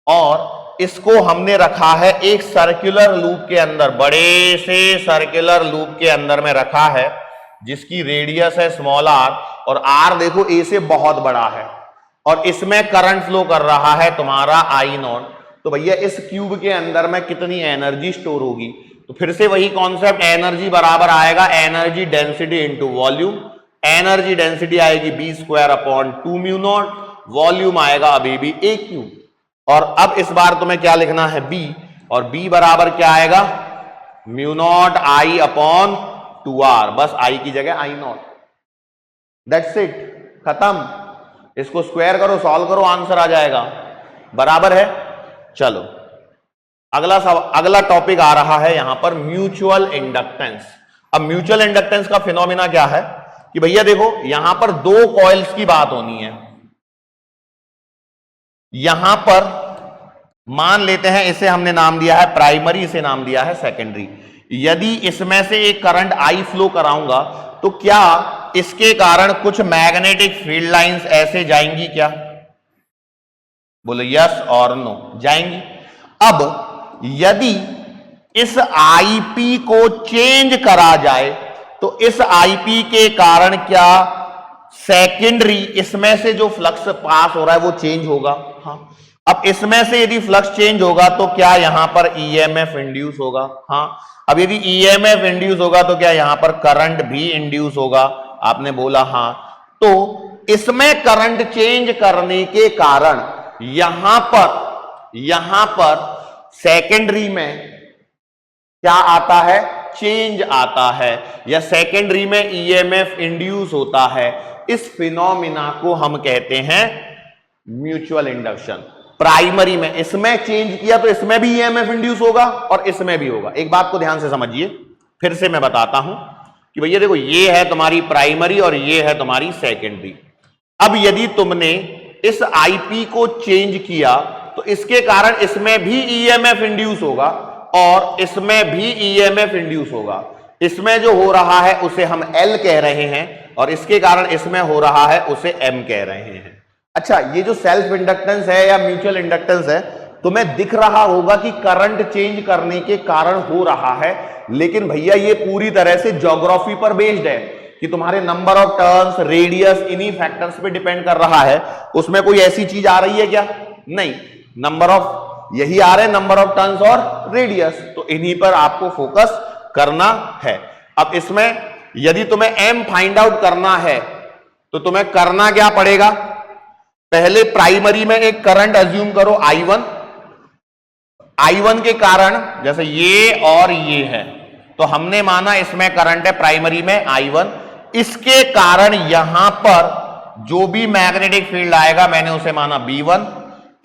और इसको हमने रखा है एक सर्कुलर लूप के अंदर, बड़े से सर्कुलर लूप के अंदर में रखा है जिसकी रेडियस है स्मॉल r, और r देखो a से बहुत बड़ा है, और इसमें करंट फ्लो कर रहा है तुम्हारा I0। तो भैया इस क्यूब के अंदर में कितनी एनर्जी स्टोर होगी? तो फिर से वही कॉन्सेप्ट, एनर्जी बराबर आएगा energy density into volume. Energy density आएगी b² upon 2 mu not, volume आएगा अभी भी a क्यूब। और अब इस बार तुम्हें क्या लिखना है? b, और b बराबर क्या आएगा? Mu not I upon 2r, बस I की जगह I0। दैट्स इट, खत्म। इसको स्क्वायर करो, सॉल्व करो, आंसर आ जाएगा। बराबर है? चलो अगला टॉपिक आ रहा है यहां पर म्यूचुअल इंडक्टेंस। अब म्यूचुअल इंडक्टेंस का फिनोमिना क्या है कि भैया देखो यहां पर 2 कॉइल्स की बात होनी है। यहां पर मान लेते हैं, इसे हमने नाम दिया है प्राइमरी, इसे नाम दिया है सेकेंडरी। यदि इसमें से एक करंट I फ्लो कराऊंगा तो क्या इसके कारण कुछ मैग्नेटिक फील्ड लाइंस ऐसे जाएंगी क्या? बोलो यस और नो, जाएंगी। अब यदि इस आईपी को चेंज करा जाए तो इस आईपी के कारण क्या सेकेंडरी इसमें से जो फ्लक्स पास हो रहा है वो चेंज होगा। हाँ, अब इसमें से यदि फ्लक्स चेंज होगा तो क्या यहां पर ईएमएफ इंड्यूस होगा। हाँ, अब यदि ईएमएफ इंड्यूस होगा तो क्या यहां पर करंट भी इंड्यूस होगा। आपने बोला हाँ, तो इसमें करंट चेंज करने के कारण यहां पर सेकेंडरी में क्या आता है, चेंज आता है, या सेकेंडरी में ईएमएफ इंड्यूस होता है। इस फिनोमिना को हम कहते हैं म्यूचुअल इंडक्शन। प्राइमरी में इसमें चेंज किया तो इसमें भी ईएमएफ इंड्यूस होगा और इसमें भी होगा। एक बात को ध्यान से समझिए, फिर से मैं बताता हूं कि भैया देखो, ये है तुम्हारी प्राइमरी और ये है तुम्हारी सेकेंडरी। अब यदि तुमने इस आईपी को चेंज किया तो इसके कारण इसमें भी ईएमएफ इंड्यूस होगा और इसमें भी ईएमएफ इंड्यूस होगा। इसमें जो हो रहा है उसे हम L कह रहे हैं और इसके कारण इसमें हो रहा है उसे M कह रहे हैं। अच्छा, ये जो सेल्फ इंडक्टेंस है या म्यूचुअल इंडक्टेंस है, तुम्हें दिख रहा होगा कि करंट चेंज करने के कारण हो रहा है, लेकिन भैया ये पूरी तरह से ज्योग्राफी पर बेस्ड है कि तुम्हारे नंबर ऑफ टर्न्स, रेडियस, इन्हीं फैक्टर्स पे डिपेंड कर रहा है। उसमें कोई ऐसी चीज आ रही है क्या? नहीं, नंबर ऑफ यही आ रहे हैं, नंबर ऑफ टर्न्स और रेडियस, तो इन्हीं पर आपको फोकस करना है। अब इसमें यदि तुम्हें M फाइंड आउट करना है तो तुम्हें करना क्या पड़ेगा? पहले प्राइमरी में एक करंट अज्यूम करो I1। I1 के कारण जैसे ये और ये है, तो हमने माना इसमें करंट है प्राइमरी में I1, इसके कारण यहां पर जो भी मैग्नेटिक फील्ड आएगा मैंने उसे माना B1,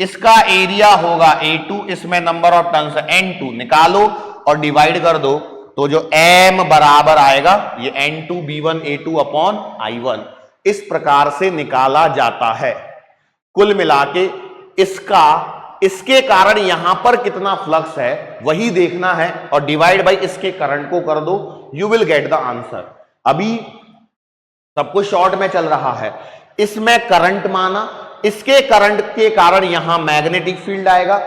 इसका एरिया होगा A2, इसमें नंबर ऑफ टर्न्स N2, निकालो और डिवाइड कर दो तो जो M बराबर आएगा ये N2 B1 A2 upon I1, इस प्रकार से निकाला जाता है। कुल मिलाके इसके कारण यहां पर कितना फ्लक्स है वही देखना है और डिवाइड बाय इसके करंट को कर दो, you will get the answer. अभी सब कुछ शॉर्ट में चल रहा है, इसमें करंट माना, इसके करंट के कारण यहां मैग्नेटिक फील्ड आएगा,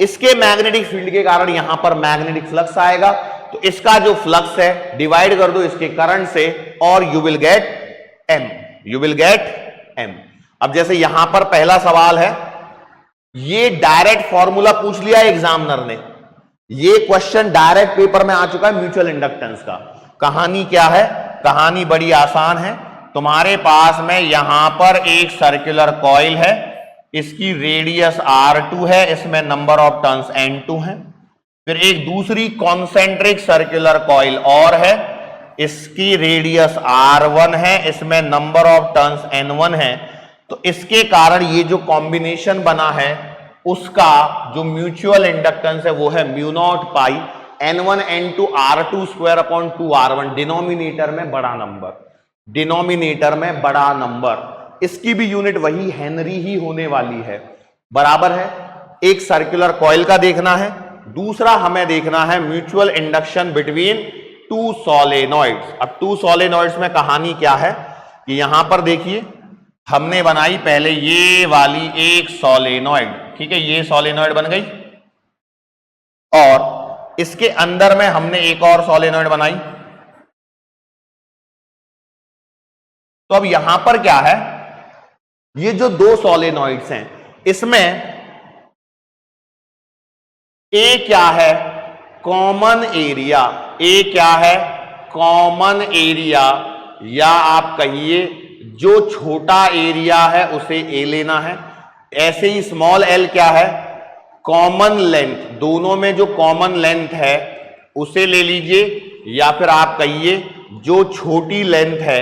इसके मैग्नेटिक फील्ड के कारण यहां पर मैग्नेटिक फ्लक्स आएगा, तो इसका जो फ्लक्स है डिवाइड कर दो इसके करंट से और you will gate M, you will gate M। अब जैसे यहां पर पहला सवाल है, ये डायरेक्ट फॉर्मूला पूछ लिया एग्जामिनर ने, ये क्वेश्चन डायरेक्ट पेपर में आ चुका है म्यूचुअल इंडक्टेंस का। कहानी क्या है? कहानी बड़ी आसान है। तुम्हारे पास में यहां पर एक सर्कुलर कॉइल है, इसकी रेडियस R2 है, इसमें नंबर ऑफ टर्न्स N2 है। फिर एक दूसरी कॉन्सेंट्रिक सर्कुलर कॉइल और है, इसकी रेडियस R1 है, इसमें नंबर ऑफ टर्न्स N1 है। तो इसके कारण ये जो कॉम्बिनेशन बना है उसका जो म्यूचुअल इंडक्टेंस है वो है म्यू नॉट पाई N1 N2 R2 square upon 2R1, denominator में बड़ा नंबर, डिनोमिनेटर में बड़ा नंबर। इसकी भी यूनिट वही हेनरी ही होने वाली है, बराबर है। एक सर्कुलर कॉइल का देखना है, दूसरा हमें देखना है mutual induction between two solenoids. अब टू सोलेनॉइड्स में कहानी क्या है कि यहां पर देखिए, हमने बनाई पहले ये वाली एक सोलेनॉइड, ठीक है, ये सोलेनॉइड बन गई और इसके अंदर में हमने एक और सोलेनॉइड बनाई। तो अब यहां पर क्या है, ये जो दो सोलेनॉइड्स हैं इसमें ए क्या है? Common area. ए क्या है? कॉमन एरिया, या आप कहिए जो छोटा एरिया है उसे ए लेना है। ऐसे ही स्मॉल एल क्या है? कॉमन लेंथ, दोनों में जो कॉमन लेंथ है उसे ले लीजिए, या फिर आप कहिए जो छोटी लेंथ है,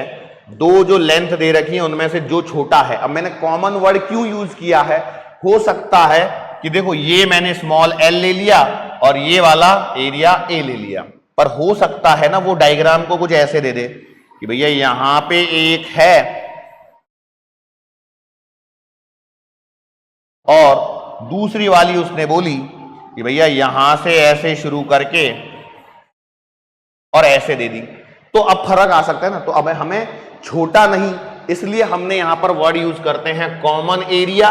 दो जो लेंथ दे रखी है उनमें से जो छोटा है। अब मैंने कॉमन वर्ड क्यों यूज किया है? हो सकता है कि देखो ये मैंने स्मॉल एल ले लिया और ये वाला एरिया ए ले लिया, पर हो सकता है ना वो डायग्राम को कुछ ऐसे दे दे कि भैया यहां पे एक है और दूसरी वाली उसने बोली कि भैया यहां से ऐसे शुरू करके और ऐसे दे दी, तो अब फर्क आ सकता है ना। तो अब हमें छोटा नहीं, इसलिए हमने यहां पर वर्ड यूज करते हैं कॉमन एरिया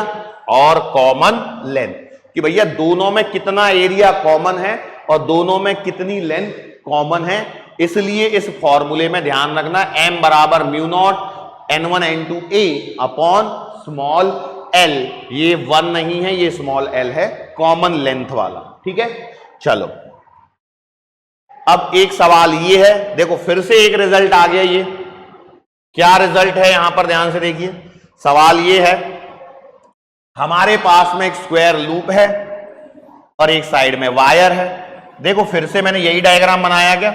और कॉमन लेंथ, कि भैया दोनों में कितना एरिया कॉमन है और दोनों में कितनी लेंथ कॉमन है, इसलिए इस फॉर्मूले में ध्यान रखना m बराबर mu naught n1 n2 a upon small l, ये 1 नहीं है, ये स्मॉल l है, कॉमन लेंथ वाला। ठीक है, चलो अब एक सवाल ये है, देखो फिर से एक रिजल्ट आ गया। ये क्या रिजल्ट है यहां पर ध्यान से देखिए। सवाल ये है, हमारे पास में एक स्क्वायर लूप है और एक साइड में वायर है। देखो फिर से मैंने यही डायग्राम बनाया क्या,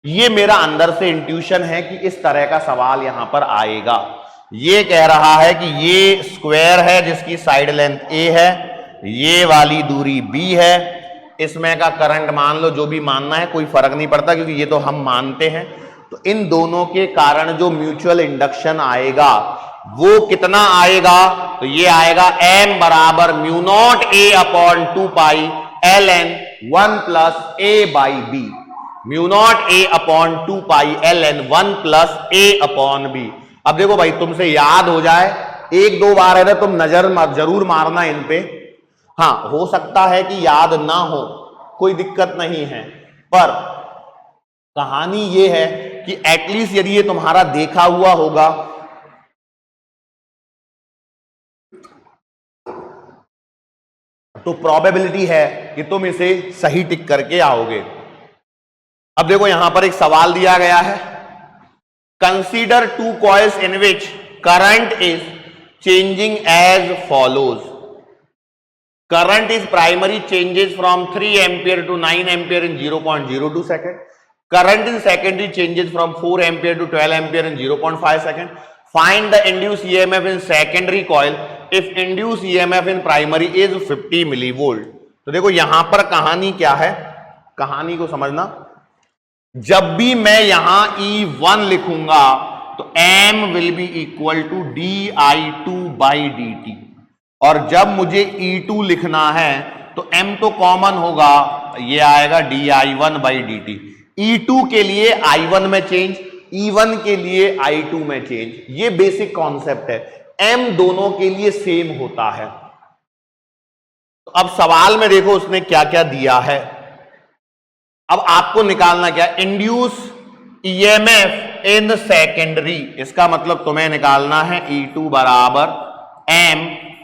ये मेरा अंदर से इंट्यूशन है कि इस तरह का सवाल यहां पर आएगा। ये कह रहा है कि ये स्क्वायर है जिसकी साइड लेंथ a है, ये वाली दूरी b है, इसमें का करंट मान लो, जो भी मानना है कोई फर्क नहीं पड़ता क्योंकि ये तो हम मानते हैं। तो इन दोनों के कारण जो म्यूचुअल इंडक्शन आएगा वो कितना आएगा, तो ये आएगा m बराबर mu naught a upon 2 pi ln 1 plus a by b, mu naught a upon 2 pi ln 1 plus a upon b। अब देखो भाई, तुमसे याद हो जाए, एक दो बार है ना, तुम नजर जरूर मारना इन पे। हाँ, हो सकता है कि याद ना हो, कोई दिक्कत नहीं है, पर कहानी ये है कि एटलीस्ट यदि ये तुम्हारा देखा हुआ होगा तो प्रोबेबिलिटी है कि तुम इसे सही टिक करके आओगे। अब देखो यहां पर एक सवाल दिया गया है, consider two coils in which current is changing as follows. Current is primary changes from 3 ampere to 9 ampere in 0.02 second. Current in secondary changes from 4 ampere to 12 ampere in 0.5 second. Find the induce EMF in secondary coil if induce EMF in primary is 50 millivolt. तो देखो यहां पर कहानी क्या है, कहानी को समझना। जब भी मैं यहां E1 लिखूंगा तो M will be equal to di2 by dt, और जब मुझे E2 लिखना है तो M तो कॉमन होगा, ये आएगा di1 बाई dt। E2 के लिए I1 में चेंज, E1 के लिए I2 में चेंज, ये बेसिक कॉन्सेप्ट है। M दोनों के लिए सेम होता है। तो अब सवाल में देखो उसने क्या क्या दिया है। अब आपको निकालना क्या, इंड्यूस ईएमएफ इन सेकेंडरी, इसका मतलब तुम्हें निकालना है E2 बराबर M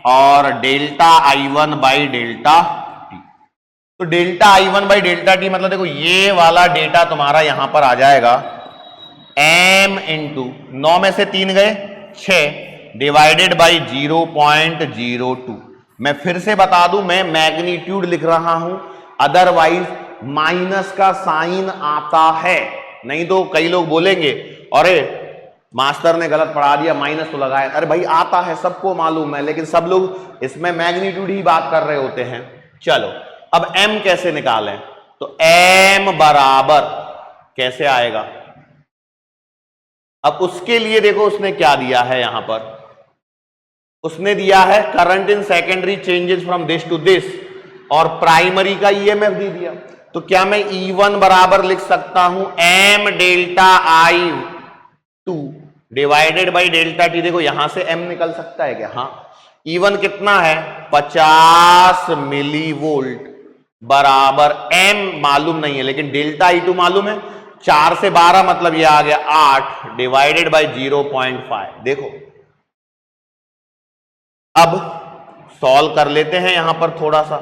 और delta I1 by delta T. तो delta I1 by delta T मतलब देखो ये वाला डेटा तुम्हारा यहां पर आ जाएगा M इंटू 9 में से 3 गए 6 डिवाइडेड बाई 0.02। मैं फिर से बता दूं, मैं मैग्नीट्यूड लिख रहा हूं, अदरवाइज माइनस का साइन आता है। नहीं तो कई लोग बोलेंगे अरे मास्टर ने गलत पढ़ा दिया, माइनस तो लगाया। अरे भाई आता है, सबको मालूम है, लेकिन सब लोग इसमें मैग्नीट्यूड ही बात कर रहे होते हैं। चलो अब m कैसे निकालें, तो m बराबर कैसे आएगा। अब उसके लिए देखो उसने क्या दिया है, यहां पर उसने दिया है current in secondary changes from this to this, और प्राइमरी का ईएमएफ दे दिया। तो क्या मैं E1 बराबर लिख सकता हूं m delta I2 divided by delta T. देखो यहां से m निकल सकता है क्या, हाँ। E1 कितना है 50 मिलीवोल्ट बराबर m मालूम नहीं है, लेकिन डेल्टा I2 मालूम है। 4 से 12 मतलब ये आ गया 8 डिवाइडेड बाई 0.5। देखो अब सॉल्व कर लेते हैं यहां पर थोड़ा सा,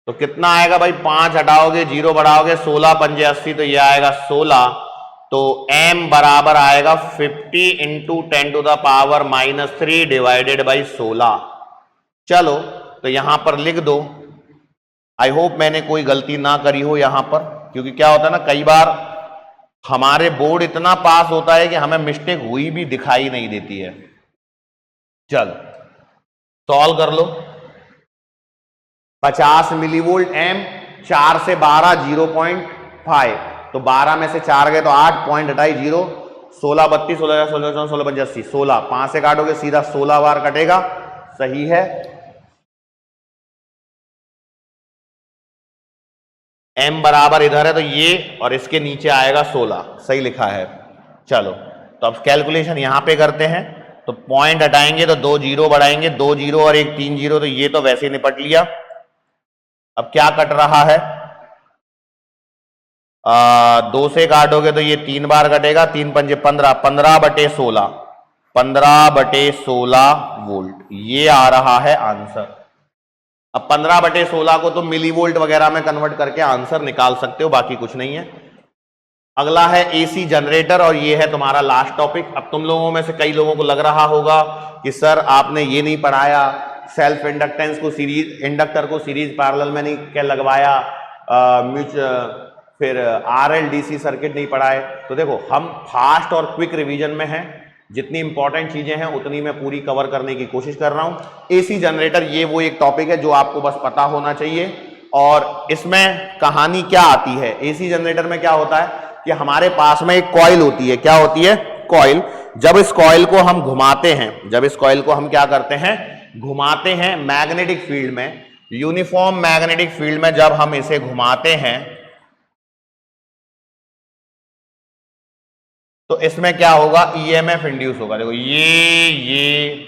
तो कितना आएगा भाई, 5 हटाओगे 0 बढ़ाओगे 16 पंजे 80, तो ये आएगा 16। तो m बराबर आएगा 50 into 10 to the power -3 divided by 16। चलो तो यहां पर लिख दो। आई होप मैंने कोई गलती ना करी हो यहां पर, क्योंकि क्या होता है ना, कई बार हमारे बोर्ड इतना पास होता है कि हमें मिस्टेक हुई भी दिखाई नहीं देती है। चलो सॉल्व कर लो। 50 मिलीवोल्ट m, 4 से 12 0.5, तो 12 में से 4 गए तो 8 पॉइंट हटाई 0, 16 32 16 16 16 5 80, 16 5 से काटोगे सीधा 16 बार कटेगा, सही है। m बराबर इधर है तो ये, और इसके नीचे आएगा 16, सही लिखा है। चलो तो अब कैलकुलेशन यहां पे करते हैं। तो पॉइंट हटाएंगे तो 2 0 बढ़ाएंगे, 2 0 और 1 3 0, तो ये तो वैसे ही निपट लिया। अब क्या कट रहा है, 2 से काटोगे तो ये 3 बार कटेगा, 3 पंजे 15, 15/16, 15/16 वोल्ट, ये आ रहा है आंसर। अब 15/16 को तुम मिली वोल्ट वगैरह में कन्वर्ट करके आंसर निकाल सकते हो, बाकी कुछ नहीं है। अगला है एसी जनरेटर, और ये है तुम्हारा लास्ट टॉपिक। अब तुम लोगों में से कई लोगों को लग रहा होगा कि सर आपने ये नहीं पढ़ाया, सेल्फ इंडक्टेंस को सीरीज, इंडक्टर को सीरीज पैरेलल में नहीं क्या लगवाया, फिर RLDC सर्किट नहीं पढ़ाए। तो देखो हम फास्ट और क्विक रिवीजन में हैं, जितनी इंपॉर्टेंट चीजें हैं उतनी मैं पूरी कवर करने की कोशिश कर रहा हूं। एसी जनरेटर ये वो एक टॉपिक है जो आपको बस पता होना चाहिए। और इसमें कहानी क्या आती है, एसी जनरेटर में क्या होता है कि हमारे पास में एक कॉइल होती है। क्या होती है? कॉइल। जब इस कॉइल को हम घुमाते हैं, जब इस कॉइल को हम क्या करते हैं, घुमाते हैं मैग्नेटिक फील्ड में, यूनिफॉर्म मैग्नेटिक फील्ड में जब हम इसे घुमाते हैं तो इसमें क्या होगा, ईएमएफ इंड्यूस होगा। देखो ये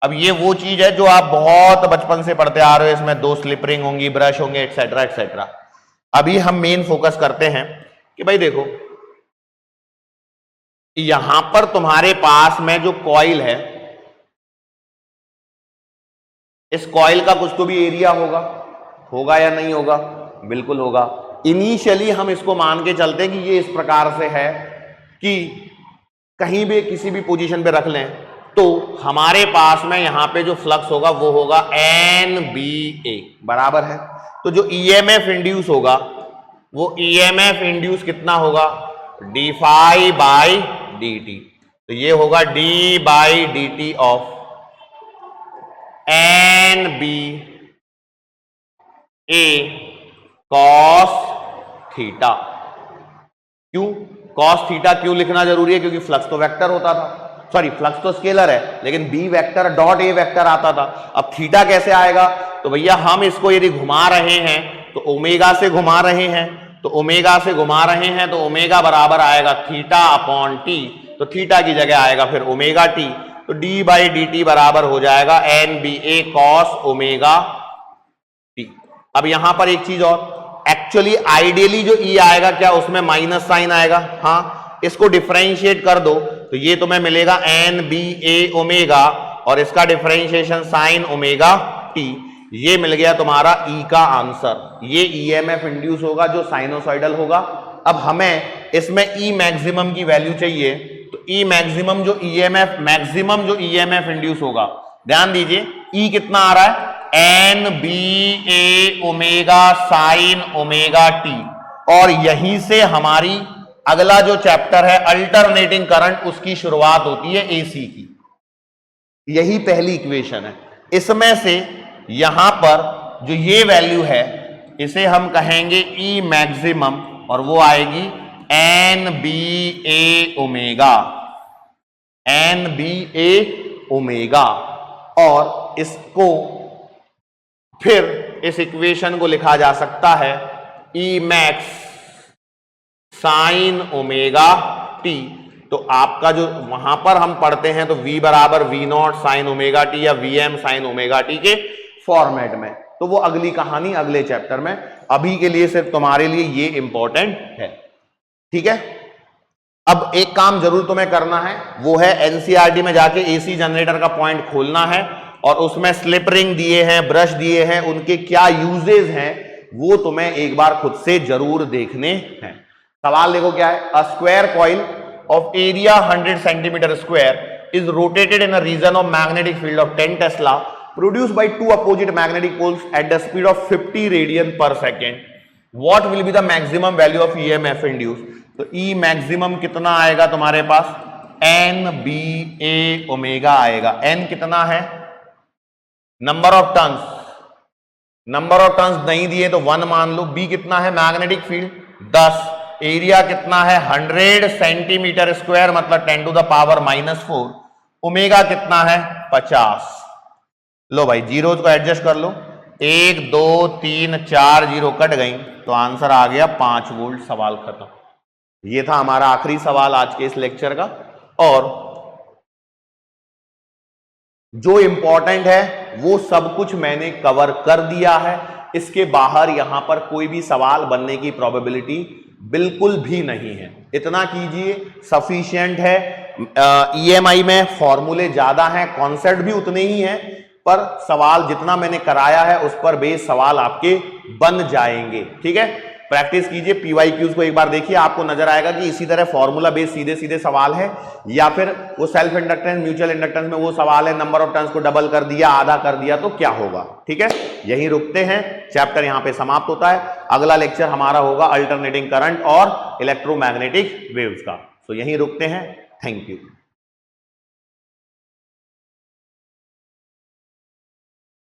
अब ये वो चीज है जो आप बहुत बचपन से पढ़ते आ रहे हो, इसमें 2 स्लिप रिंग होंगी, ब्रश होंगे, एक्सेट्रा एक्सेट्रा। अभी हम मेन फोकस करते हैं कि भाई देखो यहां पर तुम्हारे पास में जो कॉइल है, इस कॉइल का कुछ तो भी एरिया होगा, होगा या नहीं होगा? बिल्कुल होगा। इनिशियली हम इसको मान के चलते हैं कि ये इस प्रकार से है कि कहीं भी किसी भी पोजीशन पे रख लें तो हमारे पास में यहां पे जो फ्लक्स होगा वो होगा NBA, बराबर है। तो जो EMF इंड्यूस होगा वो EMF इंड्यूस कितना होगा, d∅/dt। तो ये होगा d/dt of NBA cos theta. क्यों cos थीटा क्यों लिखना जरूरी है? क्योंकि फ्लक्स तो वेक्टर होता था, सॉरी फ्लक्स तो स्केलर है, लेकिन B vector dot A vector आता था। अब थीटा कैसे आएगा? तो भैया हम इसको यदि घुमा रहे हैं तो ओमेगा से घुमा रहे हैं, तो ओमेगा से घुमा रहे हैं तो ओमेगा बराबर आएगा थीटा अपॉन टी, तो थीटा की जगह आएगा फिर ओमेगा टी। तो d/dt बराबर हो जाएगा NBA cos ओमेगा टी। अब यहां पर एक चीज और, एक्चुअली आइडियली जो E आएगा क्या उसमें माइनस साइन आएगा? हाँ, इसको डिफरेंशिएट कर दो तो ये तुम्हें मिलेगा NBA ओमेगा, और इसका डिफरेंशिएशन साइन ओमेगा टी, ये मिल गया तुम्हारा E का आंसर। ये EMF इंड्यूस होगा जो साइनोसॉइडल होगा। अब हमें इसमें E मैक्सिमम की वैल्यू चाहिए, तो E मैक्सिमम जो EMF मैक्सिमम जो EMF इंड्यूस होगा, ध्यान दीजिए E कितना आ रहा है, NBA omega sine omega T. और यहीं से हमारी अगला जो चैप्टर है अल्टरनेटिंग करंट, उसकी शुरुआत होती है AC की। यही पहली इक्वेशन है। इसमें से यहां पर जो ये वैल्यू है इसे हम कहेंगे E मैक्सिमम, और वो आएगी NBA ओमेगा, NBA ओमेगा। और इसको फिर इस इक्वेशन को लिखा जा सकता है E max sine omega T. तो आपका जो वहां पर हम पढ़ते हैं तो V बराबर V0 साइन ओमेगा टी या VM साइन ओमेगा टी के फॉर्मेट में, तो वो अगली कहानी अगले चैप्टर में। अभी के लिए सिर्फ तुम्हारे लिए ये इंपॉर्टेंट है, ठीक है। अब एक काम जरूर तुम्हें करना है, वो है एनसीईआरटी में जाके एसी जनरेटर का पॉइंट खोलना है, और उसमें स्लिप रिंग दिए हैं, ब्रश दिए हैं, उनके क्या यूजेस हैं वो तुम्हें एक बार खुद से जरूर देखने हैं। सवाल देखो क्या है, a square coil of area 100 centimetre square is rotated in a region of magnetic field of 10 tesla produced by 2 opposite magnetic poles at the speed of 50 radian per second. What will be the maximum value of EMF induced? तो E maximum कितना आएगा तुम्हारे पास, NBA omega आएगा। N कितना है, number of turns, number of turns नहीं दिए तो 1 मान लो। B कितना है, मैग्नेटिक फील्ड 10, एरिया कितना है 100 सेंटीमीटर स्क्वायर मतलब 10 to the power -4, ओमेगा कितना है 50। लो भाई जीरोज को एडजस्ट कर लो, 1 2 3 4 जीरो कट गई तो आंसर आ गया 5 वोल्ट। सवाल खत्म। ये था हमारा आखिरी सवाल आज के इस लेक्चर का, और जो इंपॉर्टेंट है वो सब कुछ मैंने कवर कर दिया है। इसके बाहर यहां पर कोई भी सवाल बनने की प्रोबेबिलिटी बिल्कुल भी नहीं है। इतना कीजिए, सफिशिएंट है। ईएमआई में फॉर्मूले ज्यादा हैं, कॉन्सेप्ट भी उतने ही हैं, पर सवाल जितना मैंने कराया है उस पर बेस सवाल आपके बन जाएंगे। ठीक है, प्रैक्टिस कीजिए, पीवाईक्यूज को एक बार देखिए, आपको नजर आएगा कि इसी तरह फॉर्मूला बेस सीधे सीधे सवाल है, या फिर वो सेल्फ इंडक्टेंस म्यूचुअल इंडक्टेंस में वो सवाल है, नंबर ऑफ टर्न्स को डबल कर दिया, आधा कर दिया तो क्या होगा। ठीक है, यहीं रुकते हैं, चैप्टर यहां पे समाप्त होता है। अगला लेक्चर हमारा होगा अल्टरनेटिंग करंट और इलेक्ट्रोमैग्नेटिक वेव्स का। तो यहीं रुकते हैं। Thank you.